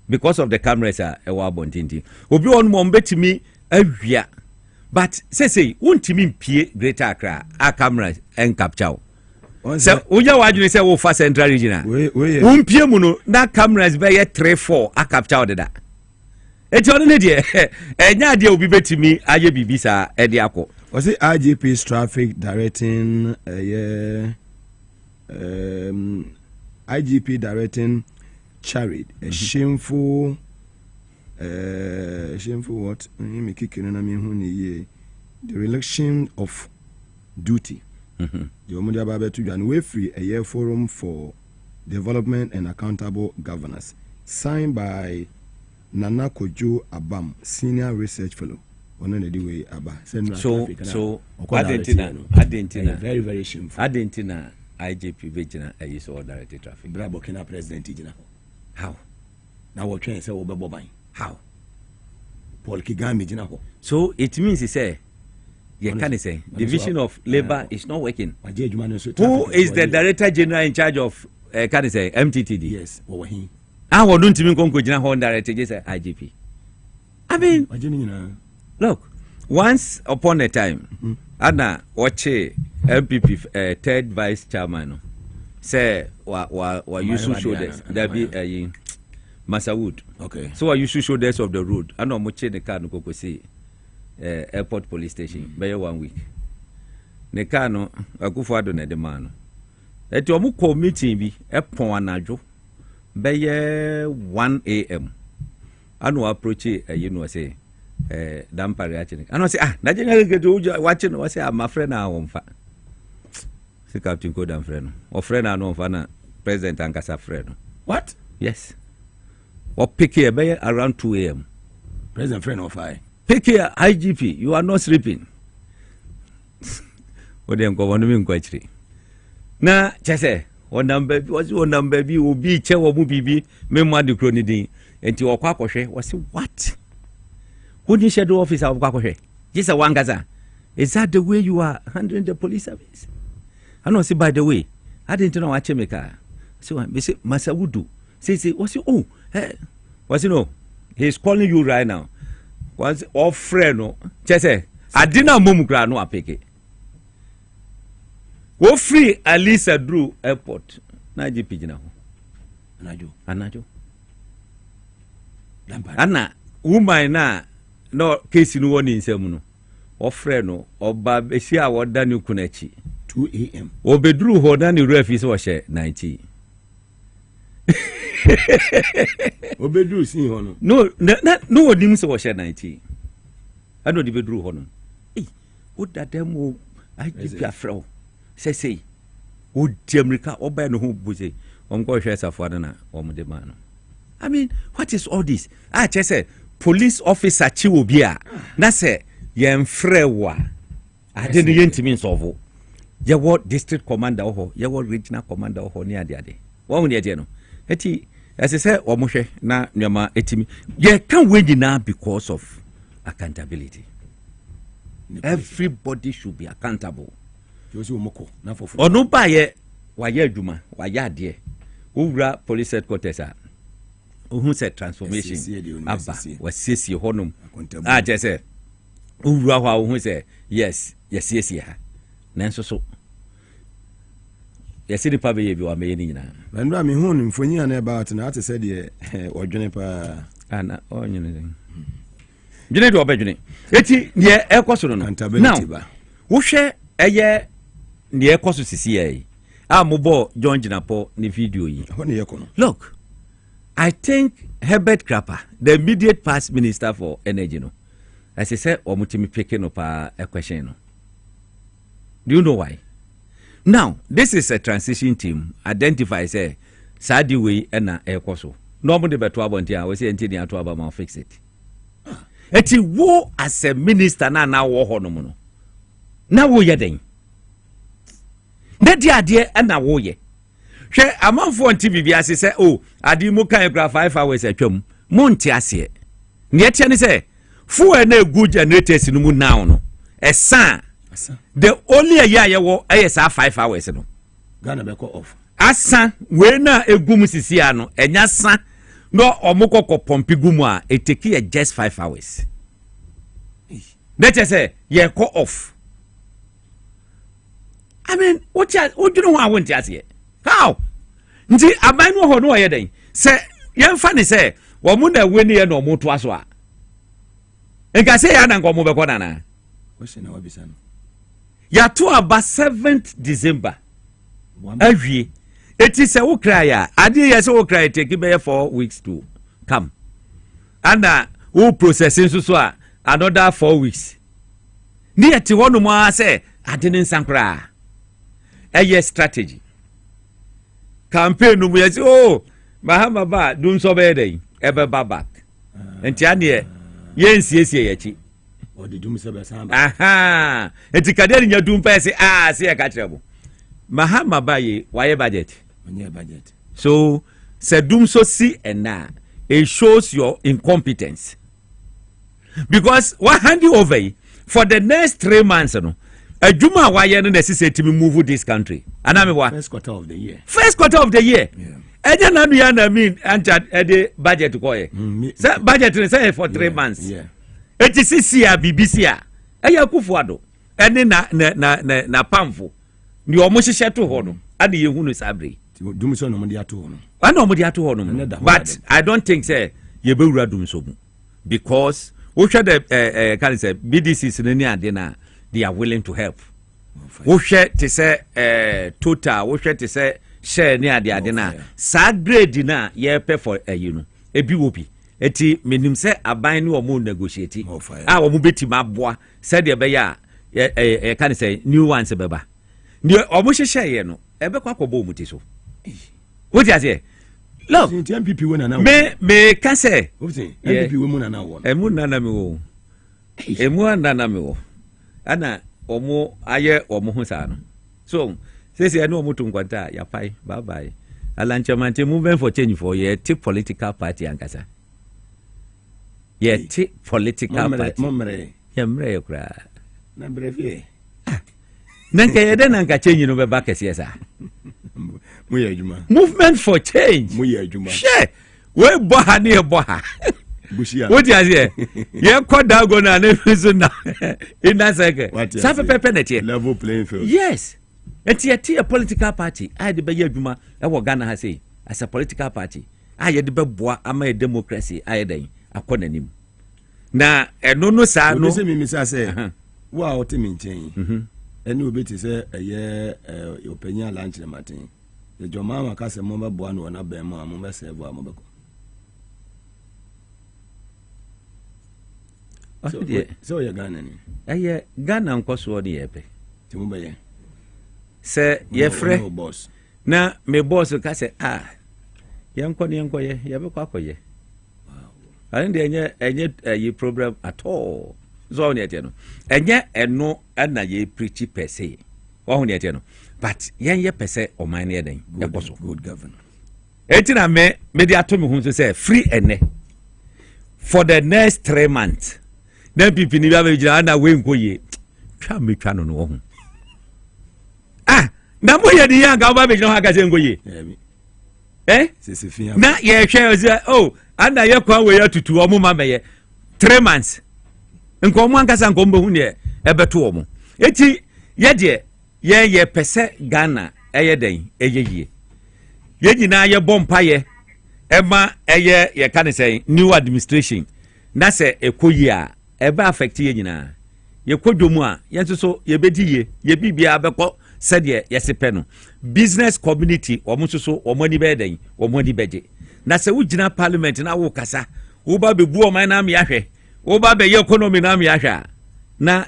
because of the cameras e wa bonten obi on mo mbetimi awia but say wontimi mpie Greater Accra a cameras en capture se uja wajuni se wo fa central regional umpie mu no na cameras be ye 3-4 a capture da eti ono ne de enya de obi betimi aye bibisa e de akọ was it IGP's traffic directing IGP directing Charid a shameful what me kicking na me hu ni ye the reelection of duty. The Omudia Babe Tujan way free a year forum for development and accountable governance signed by Nana Kojo Abam, senior research fellow. So Argentina very very shameful. Argentina IGP Vegina is all directed traffic. Brabo Kena president Ijina. How? Now what train say Obebobai? How? Paul Kigami Jina. So it means he say you can say division of labor is not working. Who is the director general in charge of can say MTTD? Yes, he. I won't even go to director just IGP. I mean, look, once upon a time, Anna Wache MPP third vice chairman say wa used to show this there be a Masawood. Okay. So I used to show this of the road. I know much the car no go see airport police station by 1 week. Ne car no akufado na de man. Eti omu committee bi epon anajo by 1 a.m. Anu approach you know say dampare achi. Anu say na general get watching was say my friend na wonfa. See Captain Kodan friend. O friend na no fa na president ankasa friend. What? Yes. Or pick here by around 2 a.m. President friend of I. Pick here IGP, you are not sleeping. What them go on doing quite. Na chese one number was one number be obi che wo mu bibi memwa de kroni din enti okwa akohwe was what? Who the shadow officer of akohwe? Just a wangaza. Is that the way you are handling the police service? I know say by the way, I didn't know what chemical. So I say Masawudu. Say what's oh was you know he's calling you right now. Was off friend no. Chese, I didn't move no apeke. Go free Alisa Drew Airport. Naji pijina ho. Anajo. Anna, woman na no case no one in semuno. Off friend no, oba besia wada ni kunechi. 2 a.m. Obedru ho na ni ref is wa share 90. Obedru sin ho no. No odim se wa share 90. Ano di bedru ho no. Eh, o dadam o IGP afro. Say o di America oba no ho buze. Onko hwe safo na omude ma no. I mean, what is all this? Just say police officer chi obi a na say ye mfrewa. I didn't yentimi solve. Ye what district commander ho, ye what regional commander ho ni ade. Wo ni ade no. Eti as I say omohwe na nyama etimi. Ye can win now because of accountability. Everybody should be accountable. Ono ba ye wa ye adwuma, wa ye ade. Owura police headquarters a who said transformation abba was sisi honum just say who say yes nanso so yes the pabe bi wa me ni na bando me hu mfonyi na about na ate said ye odwene pa ana onyene dwene do obedwene eti ne ekoso no now wo hwe eye ne ekoso sisi ye amobo John Jinapo ni video yi look, I think Herbert Krapper, the immediate past minister for energy, no, as I said, or mutimi picking up a question. No. Do you know why? Now, this is a transition team. Identifies a Sadi way and a aircoso. Normally, but 12 I was saying, to about fix it. Eti wo as a minister now war honomono. Now wo yeding. That the idea and now wo ye. She among for TV biase say oh adi mu kan gra 5 hours atwam monti ase ne tie ne say fu na egu generators no mu now no esa the only year ye wo ayesa 5 hours no Ghana be call off asa we na egu mu sisia no enya sa no omukoko pompi gu mu a eteki ye just 5 hours that say ye call off. I mean what you know what I want to say. How? Nti aban no ho no ye den. Se yemfa ne se wo mu na weni ye no mo to aso a. Enka se ya na nko mo be ko na. Question na wabisa no. Ya to aba 7th December. Awie. Eti se wo kra ya. Ade ye se wo kra take be 4 weeks to come. And wo processing so a another 4 weeks. Ni eti wono mo a se ade ne nsankra. Eye strategy. Campaign no we say oh Mahama ba dum so be dey ebe back enti ane ye nsiesie ye chi o de dum so be san ba aha enti kadere nya dum pa say say ka trebo Mahama ba ye why budget onye budget so say dum so see and na it shows your incompetence because what hand you over for the next 3 months no Ajuma wa ye no necessity to move this country. Aname first quarter of the year. First quarter of the year. Eja na nu ya na mean anta e budget ko ye. Say budget say for 3 months. Yeah. Eti ya BBC a. Eya kufuado. Ene na pamfo. Ni omo hihye to ho no. Ade ye hunu sabre. Dum so no mo de ato ho no. Ana omo de ato ho no. But I don't think say ye be wura dum so mu. Because wo hwe the can say BDCs no ni ade na they are willing to help. Wo hwe te say total wo hwe te say share ni ade na sa grade na ye pay for you know ebi wo bi eti menim say aban ni omo negotiate a omo beti maboa say de be ya can say new ones beba ni omo hye ye no ebe kwa kobo mu ti so what you say look MPP we na na me can say MPP we mu na na wo emu na na me wo emu na na me wo ana omo aye omo hu sa no so say no omo to nkwanta ya pai bye bye alanchemante movement for change for ye tip political party ankasa ye tip political party momre yemre kra na brevie nanka ye den nanka change no be ba kese sa mu ye adwuma movement for change mu ye adwuma she we bo ha ne bo ha What is here? You call down and everything in that second. Level playing field. Yes. And a political party. I the Bayaduma, what Ghana has say as a political party. I had the Bebois, am a democracy. I had a cononym. Now, and no, sir, no, Mr. Say, wow, Timmy Chain. And you bet say a year your opinion lunch in Martin. The Jomama Casa Mama Buano and Abema, Mama Sebo. So you're Ghana. I Ghana and Coswadi Epe. Timubay. Say, ye free boss. Now, me boss will say, young Conny, you have a cocoye. I didn't any problem at all. So on yet, and yet, and no, and ye preachy per se. On yet, but ye per se or my near day, good governor. Etina me mediatomi who say free and for the next 3 months. Then people need to have a wing go ye. Come me canon no. Na mo ye di young gaba be no ha ka se ngo ye. Na ye hwe oh, and ye kwa we ya tutu omo ma me ye 3 months. Nko mo ankasa nko mbo hu ne e beto omo. Eti ye de ye pese Ghana eye den eye yie. Ye nyina ye bompa ye ema eye ye kan say new administration. Na se ekoyi a ebe affect ye nyina. Ye kodwomu a ye so ye bedi ye bibia abekọ said yesipe no business community omususu omani beden omani beje na se wugina parliament na wo kasa wo ba bebu o man na me ahwe wo ba be economy na me ahwe na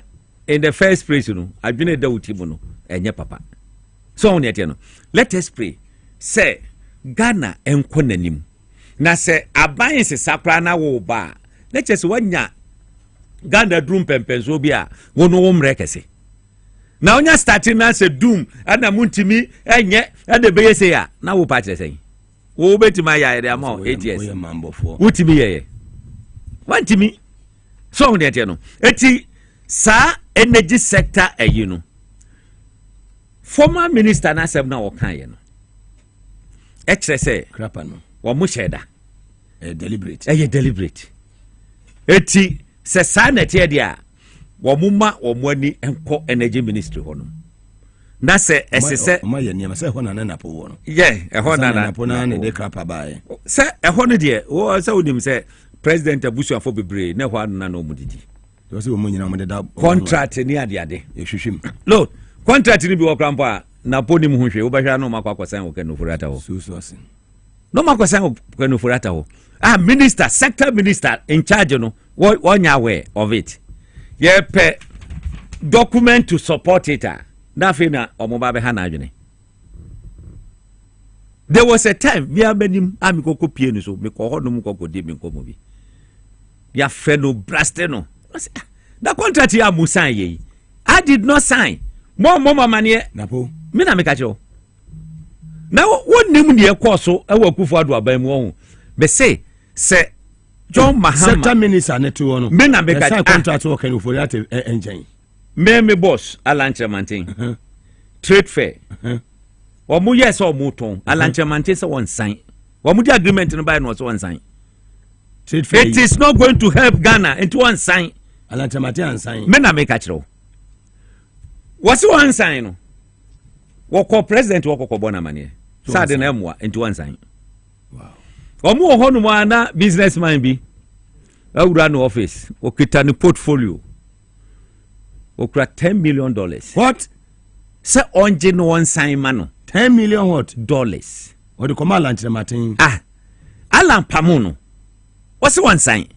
in the first place no adwene da utimu no enye papa so on yete no let us pray say Ghana enko nanim na se aban se sakra na wo ba let us wanya Ghana drum pempenso bi a wo no wo mrekese na onya starting na se doom ana muntimi enye ade beye se ya na wo pa say wo betima ya ere ama 8 years wutimi ye wantimi so on dey no eti sa energy sector ayi no former minister na sem na wo kan ye no e kire say krapa no wo mo sheda deliberate eti se sa na tie dia womuma omwani enko energy ministry hono na se esese ma ye niam se ho na na po wo no ye e ho na po na ne de krapa bae se e ho no de wo se onim se president abusu afo bebre na ho na na omudidi do se wo nyina mo de da contract ni ade e hwehwem lord contract ni bi wo krampo a na po ni mu hwe wo behwa no makwa kwasan wo kanu furata ho susu no makwasan wo kanu furata ho minister sector minister in charge no wo nya aware of it ye pe document to support it na fe na omoba be ha na adwene there was a time we are benim amikoko pie ni so me ko hodum kokko di me komo bi ya fe no braste no that contract ya musan ye I did not sign mo mama ne napo me na me ka cho na wonim ne ekoso e wakufu ado aban mu ho be say John Mahama sector minister ne to no me na me ka contract work and for that engine me boss alanchemantin trade fair o mu yes o mu ton alanchemantin se won sign o mu di agreement no buy no so won sign trade fair it is not going to help Ghana into one sign alanchemantin and sign me na me ka kire what's one sign no wo ko president wo ko bona mane sad na emwa into one sign wow omo honu mo ana businessman bi awura no office o kita ni portfolio o kra $10 million what say onje no one sign mano $10 million what dollars o de koma lunch na Martin alan pamuno what's one sign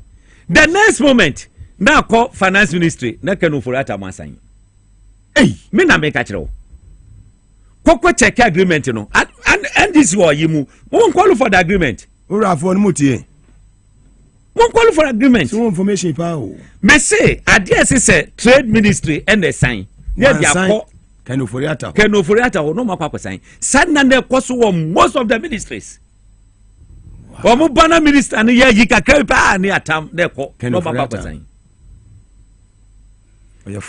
the next moment na call finance ministry na kanu furata mo sign me na me ka kire koko check agreement no and this war yimu won call for the agreement ora for no mutie won call for agreement so information pa o me say adie say trade ministry and the sign there dia call kanu foriata no makwa sign sanna na koso most of the ministries omo bana minister ne ye kakra pa ne atam na ko no makwa sign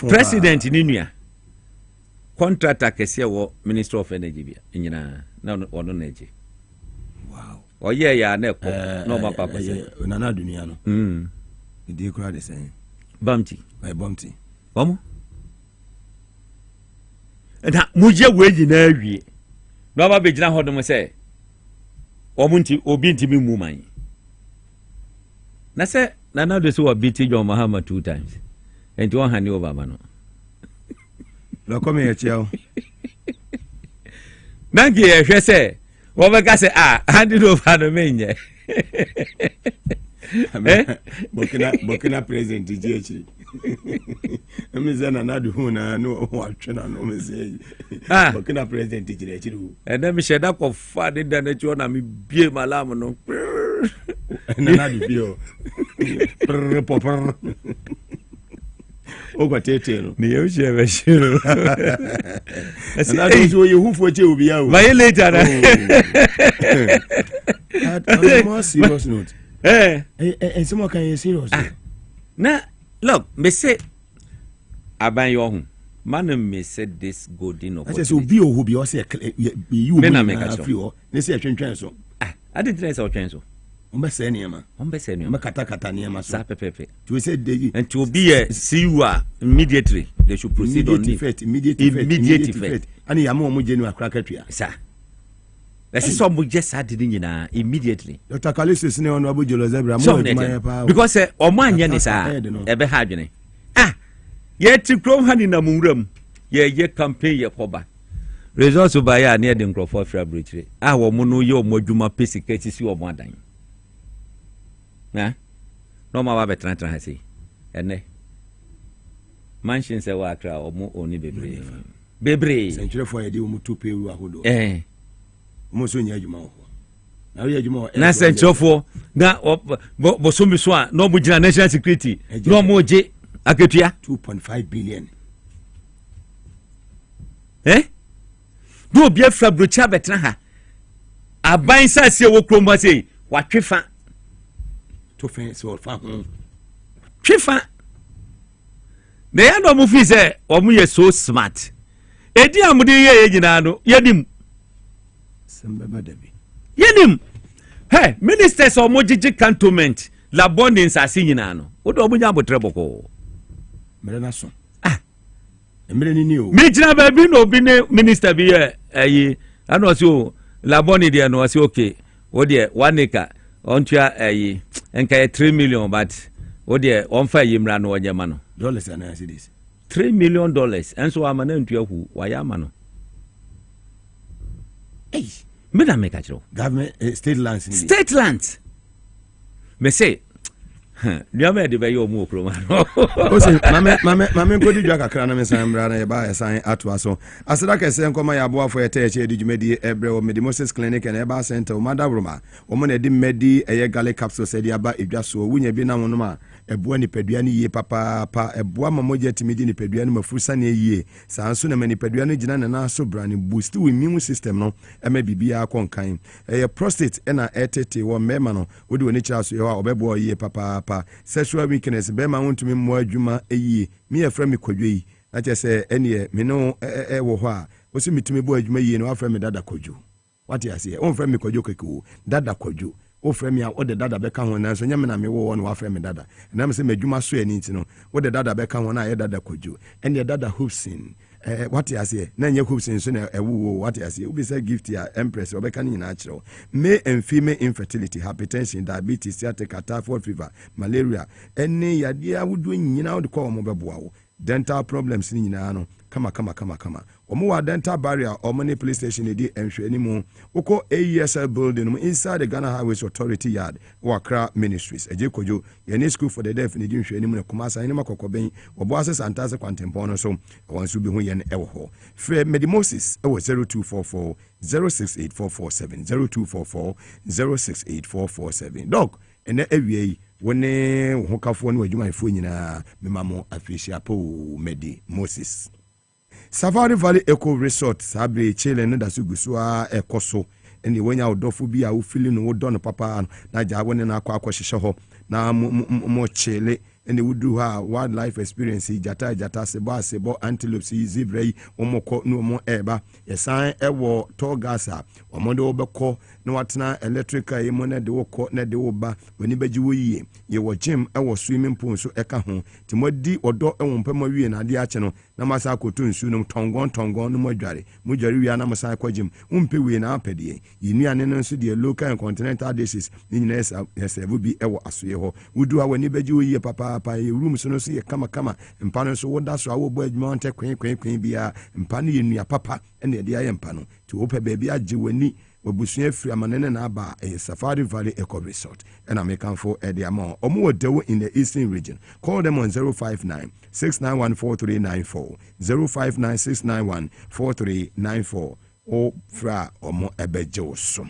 president ni nua contractor kese wo minister of energy bia nyina na ono na eje Oye ya ne ko no ma papa say. Nana dunia no. Idi kura de say. Bumpty. My bumpty. Omo. Na muje we nyina awie. No ba begina hodom say. Omunti obi ntimi mu man. Na say Nana do so beat John Mahama 2 times. And you hand over mano. Lo come here chiao. Nangi e hwe say wo be ka say hand it over no menye. Bokina president GH. Emizana na do hu na no watwe na no mezi. Bokina president GH ru. And then me sheda ko fa de da na chi na me bie malam no. Na do bio. Popper. Ogo tete no. Ni yo she be shiro. Na do so you who for che obi ya o. My later na. On more serious note. And someone can you serious? Na look, me say aban yo hu. Man me said this golden opportunity. I say so be o who be o say you me na make free o. Ne say twentwen so. I didn't say so twen so. Ombese niema. Ombese niema. Kata niema so. Sa pepepe. To say they and to be a CUA immediately they should proceed on it. Immediate effect. Ani yamo omo jenu akrakatwa. Sa. Let's see some just had it immediately. Dr. Collation is on Abu Jolo Zebra because Oman is a be hardly. Yet to grow hand in a moon ye campaign your poba. Results by a near the Crawford Fabric. Our mono yo mojuma pissy cases you of one time. No more better than I say. And ne mansions a worker or more only baby. Baby, century for a deal to pay who Most when you know. Now you know. Na central for na bosumi so no bujina national security. No more J aketua 2.5 billion. Do be afra brocha betra ha. Aban sa se wo kroma sei wa twefa. To fen so fa. Twefa. Na ya no mu fi se omu ye so smart. Edi amude ye nyina no yedim. Yenim. Hey, ministers of Mojiji cantonment, la bonding sasina no. What do you about treboko? Merenaso. Emereni ni o. Me jina baby no be minister be I know so la bonding there no say okay. O there 1 acre ontua enka 3 million but o there on fa yimra no onyema no. Dollars and I see this. $3 million and so amana ntua hu wayama no. Hey, me na make a joke. Government state lands. State lands. Me say, you have the very old program. Mame go di jaka krana me san bra na ye ba san ato aso. Asada ka se nkoma ya boafo ye te che di dwumedi ebre o Medimosis Clinic na eba center o Madabroma. O mo na di medi eye gale capsule se di aba edwaso wunya bi na wono ma eboa ni padua ni ye papa eboa mamoja timidi ni padua ni mafusa ni ye sanso na mani padua ni gina na so bra ni boost we immune system no ema bibia akonkan prostate na etete wo mema no wodi woni kira so ye wa obeboa ye papa sexual weakness be ma wontumi mo adwuma eyi mi ye fra mi kwadwe yi na che se ene me no wo ho a wo se mitumi bo adwuma yi no afra mi dada kwadwo what you say on fra mi kwadwo keku dada kwadwo o frame ya o de dada beka ho na so nyame na me wo no wa frame dada na me se madwuma so ani ntino o de dada beka ho na ye dada kwadwo and ye dada hopsin what you say na nye hopsin so na ewu what you say obi say gift ya empress obeka ni na kire male and female infertility, hypertension, diabetes, sciatica, typhoid fever, malaria ene yade awudu nyina wo de ko mo beboa wo dental problems ni nyina no kama omo wa dental barrier or money police station edi enhwe animu oko AESL building inside the Ghana Highways Authority yard Wakra Ministries ejekojo ye school for the deaf ni di nhwe animu na kumasa ni makokoben obo ase santase kwantempo no so wansu bi hu ye ne ewo ho fe Medimosis ewo 0244 068447 0244 068447 dog ene ewie wone hokafo ne wadwumayefo nyina memamo afisia po Medimosis Safari Valley Eco Resort sabre chile no da sugusu a ekoso eni wonya odofo bi a wo fili no wo don papa na ja woni na akwa hyehyɛ ho na mo chile and they would do her wildlife experience jata sebo antelopes zebra omoko no mo eba yesan ewo tall gas a omo de obekọ na watena electrical yemo na de wokọ na de woba wani baji woyie ye wo gym ewo swimming pool so eka ho timodi odo ewo mpema wie na ade ache no na masa akoto nsu no tongon no modware wi na masa akọ gym umpe wie na apede yinuane no nso de local and continental dishes ni nyina esevu bi ewo asoye ho wudu a wani baji woyie papa room so no so ye kama mpa no so woda so awo bo adwuma onte kwen bia mpa no ye nua papa ene de aye mpa no ti wo pe baabi agye wani wabusua free amanene na aba Safari Valley Eco Resort and American for Ediamo omo dewo in the eastern region. Call them on 059-691-4394 059-691-4394 o fra omo ebeje som.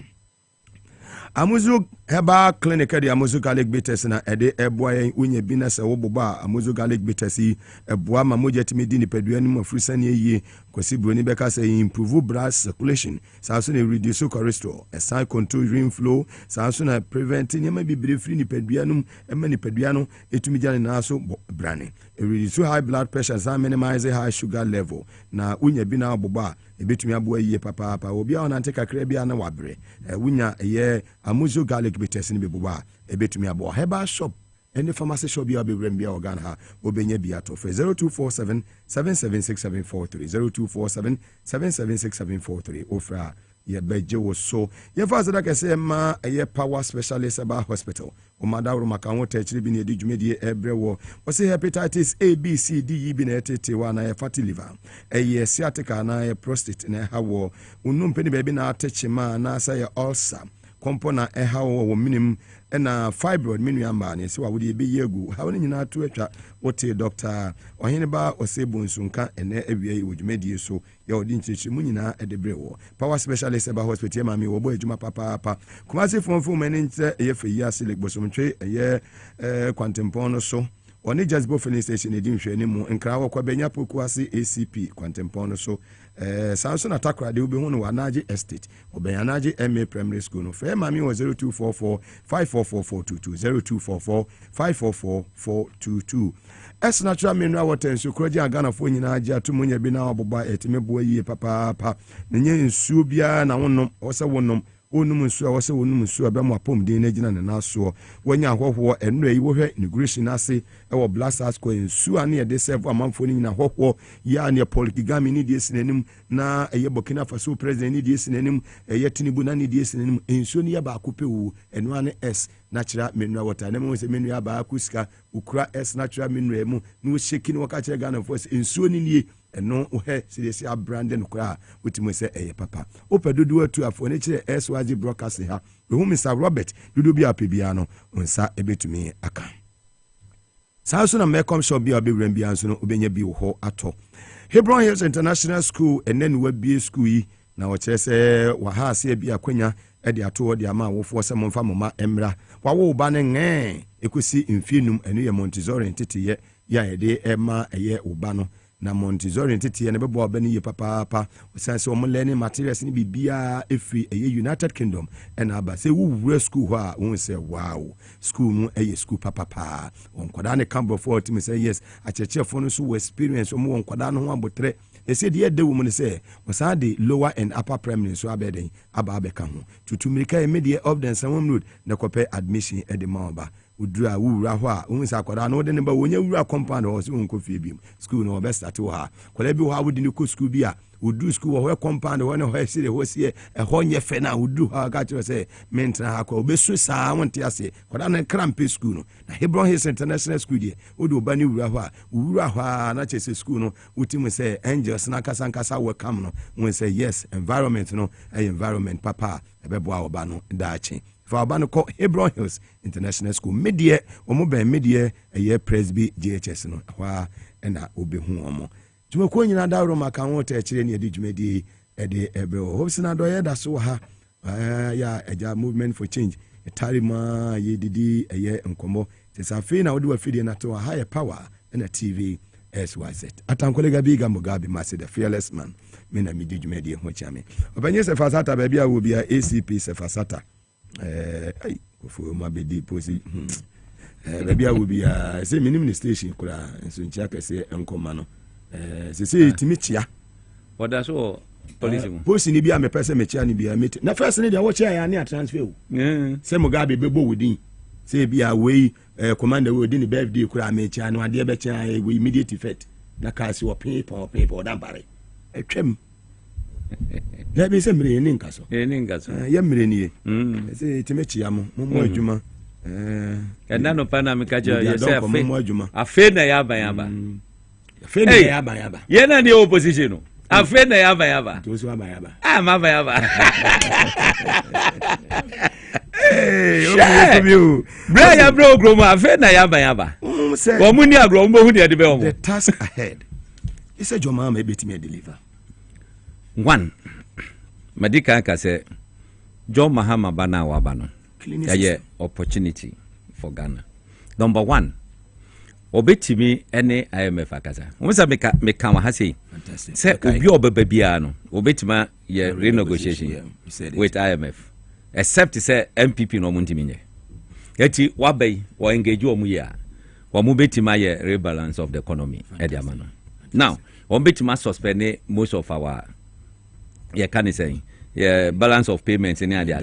Amuzu Heba Clinic de Amuzu Garlic Bitters na ede eboa unye bina se woboba Amuzu Garlic Bitters eboa mamoja timidi ni peduani mafrusani ye kwesi broni beka se improve blood circulation sanso na reduce cholesterol aside control urine flow sanso na prevent nyama bibire free ni peduanum ema ni peduano etumi jane na so brane reduce high blood pressure and minimize high sugar level na unye bina aboba ebetumi aboa ye papa obi a ona nteka kra bia na wabre wunya ye Amuzu Garlic Bitters ni beboba ebetumi aboa Heba shop any pharmacy shop bia be rembia organ ha obenye bia to 0247 776743 0247 776743 ofra ye beje wo so ye fa sada kese ma ye power specialist about hospital o madawro maka won techiri bi ne di dwumedie ebrewo o se hepatitis A B C D E bi na etete wa na ye fatty liver ye sciatica na ye prostate na hawo unum peni be bi na atechima na sa ye ulcer kompona wo minimum na fibroid menu amba ne se wa wodi be yegu ha woni nyina to atwa wote doctor ohene ba osebunsunka ene awie wodwumedie so ya odi nchichi mu nyina edebrewo power specialist eba hospital mami wo bo adwuma papa kumase fonfo mani nche ye feyi asile gbosomtwe ye kwantempon no so oni just bo filling station edi nhwe ni mu nkra wo kwa benya poku ase ACP kwantempon no so Samson Atakra de ube hunu wanaji estate obeyanaji MA primary school no fe mami wa 0244 544422 0244 544422 es natural mineral water nsu kroji agana fo nyina agi atomunya bi na oboba etimebo yie papa nenye nsu bia na wonom wose wonom onum nsu a wose wonum nsu abem apom din na gina na so wanya hoho enura yi wo hwe inauguration ase ewo blasters ko nsu ane ye de serve amanfo ni nyina hoho ya ne polygamy ni die sinanim na eye Burkina Faso president ni die sinanim eye Tinubu na ni die sinanim nsu ni ya ba akopewu enu ane s natural mineral water na mo se menu ya ba akuska ukura s natural mineral mu no sheki ni waka kire Ghana force nsu ni nie eno ohe sidesi a branding kwa wutimu se eye papa opedodo atu afo ne kire SYG broadcast ha we Mr. Robert dudu bia pebia no onsa ebetumi aka sanso na mekom shop bia obewran bia nso no obenya bi wo ho ato Hebron Hills International School enen wa bia school yi na wo kire se wa ha ase bia kwanya ede ato de ama wofo se momfa moma emra wa wo ba ne nge ekosi mfienum enu ye Montessori ntete ya ede ema eye uba no na Montessori ntete na bebo obani ye papa osanse o learning materials ni bibia efri eye United Kingdom na aba se wura school ho a won se wow school no eye school papa on kwada ne cambo for team say yes achechefo no so experience o mo on kwada no ho abotre ese de de wo mo say osan de lower and upper primary so abeden aba abeka ho tutumrika immediate of the Samon road na kope admission e de maoba udura wura ho a unsa akwada no de ne ba wonya wura compound ho so unko fie bi school no be start ho ha kwada bi ho awudi ni ko school bi a udu school ho compound ho ne ho sire ho sie ho nye fe na udu ha ga tiro se mentra ha ko obesu saa wonte ase kwada na cramp school no na Hebron Hills International School die odu obani wura ho a na chese school no utimu se angels na kasa welcome no won say yes environment no environment papa ebebo a oba no daachi for abano ko Hebron Hills International School medie omo ben medie eye Presby GHS no hwa na obehu omo tumako nyina dawro maka won ta kire ne edi dwumedi ede ebe hopes na do ye da so ha ya eja movement for change etarima ye didi eye nkomo tesafe na odi wa fidie na to higher power na TV SYZ atankolega biga Mugabe Maase the fearless man me na midi dwumedi ho chiame obanye se fasata ba bia wo bia ACP se fasata ai kofu ma bedi posi Baby, I will be say minimum station. Kura so nchia say enkoma no. Say timichia. What that's all police. Post ni bia me person me chia ni bia meet. Na first ni dia wo chia ya na transfer. Say Mugabe bebo within. Say bia we commander we within birthday kura me chia no ade be chia we immediate effect. Na ka si wo people dan bare. Etwem. Let me say mre ni nka so. Ni nka so. Ya mre ni. Say timichia mo adwuma. And no pana me kaja yourself afe na yaba afe na yaba ye na the opposition afe na yaba to so yaba maba yaba bra ya bro groma afe na yaba wo mu ni agro mo hu de be wo the task ahead is a joma ma betimi deliver one medical ka say John Mahama bana wa bano yeah, opportunity for Ghana. Number one, obetimi any IMF akaza. Umisa meka wa hasi. Say obi obebia no. Obetima ye renegotiation with IMF. Except say MPP no muntimi nye. Yeti wabei wa engage omu ya. Wa mu betima ye rebalance of the economy edi amano. Now, obetima suspend most of our ye can say balance of payments in ade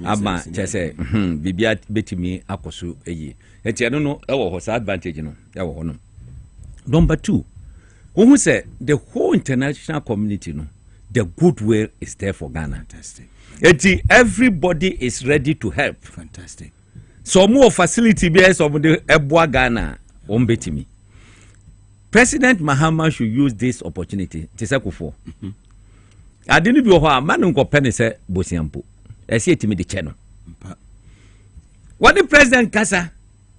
ama chese bibia betimi akoso eyi enti eno no ewo ho sa advantage no ewo ho no. Number 2, who say the whole international community no, the goodwill is there for Ghana. Fantastic. Enti everybody is ready to help. Fantastic. So more facility be some the eboa Ghana betimi. President Mahama should use this opportunity to say for I didn't be a man who penny say Bosiampo. I see it to me the channel. What the president Kasa?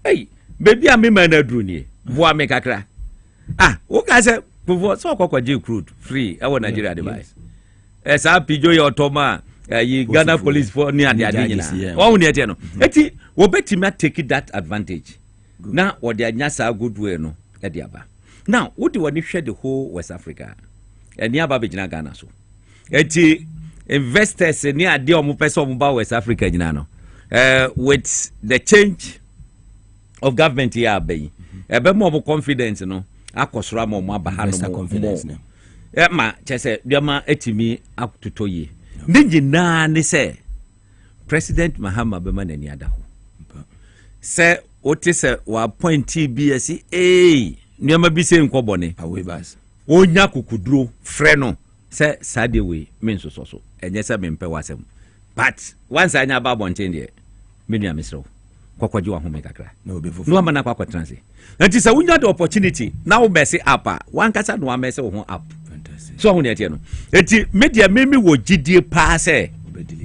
Hey, baby, I'm a man of Bruni. Boa make a crack. Okay, say, before so crude free. I want Nigeria device. As I pijo your Toma, ye Ghana police for near the Adina. Oh, near Tiano. Eti, we bet him take that advantage. Now, what the Anyasa good way no, Ediaba. Now, what do you share the whole West Africa? And near Babijina Ghana so. Eti investors near the person about West Africa no. With the change of government here be more confidence no akosra mo abahano confidence no ma chese diama etimi akutoye ninjina ne say President Mahama be ma nani ada ho say oti say wa appoint BSc niama bi say nkobone awebas onya kukuduro frɛ no say sade we men so enye say mempe wasem but once anya ba bonten de menu amesro kwakwaji wa home kakra no amana kwakwa transi nti say unya the opportunity now be say up one kasa no amese wo ho up fantastic so ho ne tie no enti media memi wo gidie pa say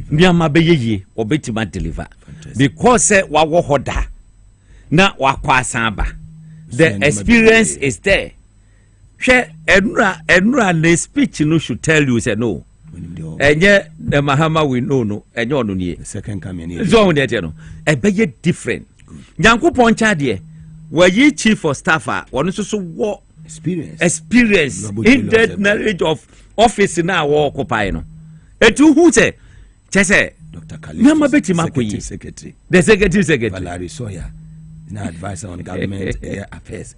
niama be yeye obetima deliver because say wa wo hoda na wakwa asamba the experience is there. Enra the speech no should tell you say no. Enye the Mahama we know no. Enye ono nie. The second coming. So on there no. E be different. Nyankopon cha de. Were ye chief of staff one so wo experience in that knowledge of office na wo occupy no. Etu hu say chese Dr. Collation secretary. The secretary Valerie Soya, an advisor on government affairs.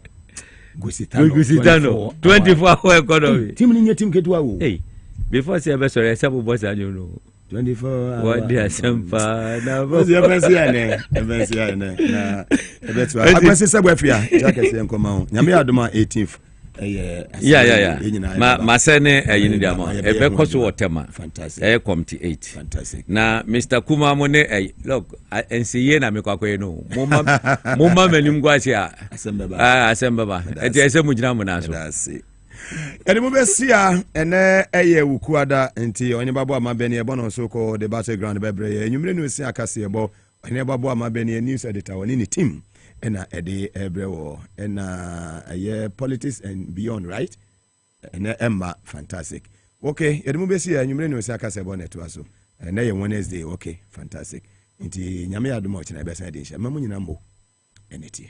Gusitano 24-hour economy. Team ketwa wo. Hey, before say be sorry, say boss anyo no. 24 hours. What dey asempa na boss ya pensi ane. Na ebetu. Agbese se bwafia. Jake se nkoma ho. Nyame adoma 18th. Yeah. Masene yini diamo. Ebe koso wotema. Fantastic. Committee 8. Fantastic. Na Mr. Kuma mone look, NCA na mekwakoye no. Moma menim gwasi a. Asembaba. Eti esemu gina mo na so. That's it. Eni mo besia ene eye wukuada nti onye babo amabeni ebo no so ko the battleground bebre enwumre no si akase ebo onye babo amabeni news editor woni ni team ena ede ebrewo ena aye politics and beyond, right? Ena emma fantastic. Okay, edi mo besia enwumre no si akase ebo netwa so ena ye Wednesday. Okay, fantastic. Nti nyame adom o china besa de hia mamu nyina mbo eneti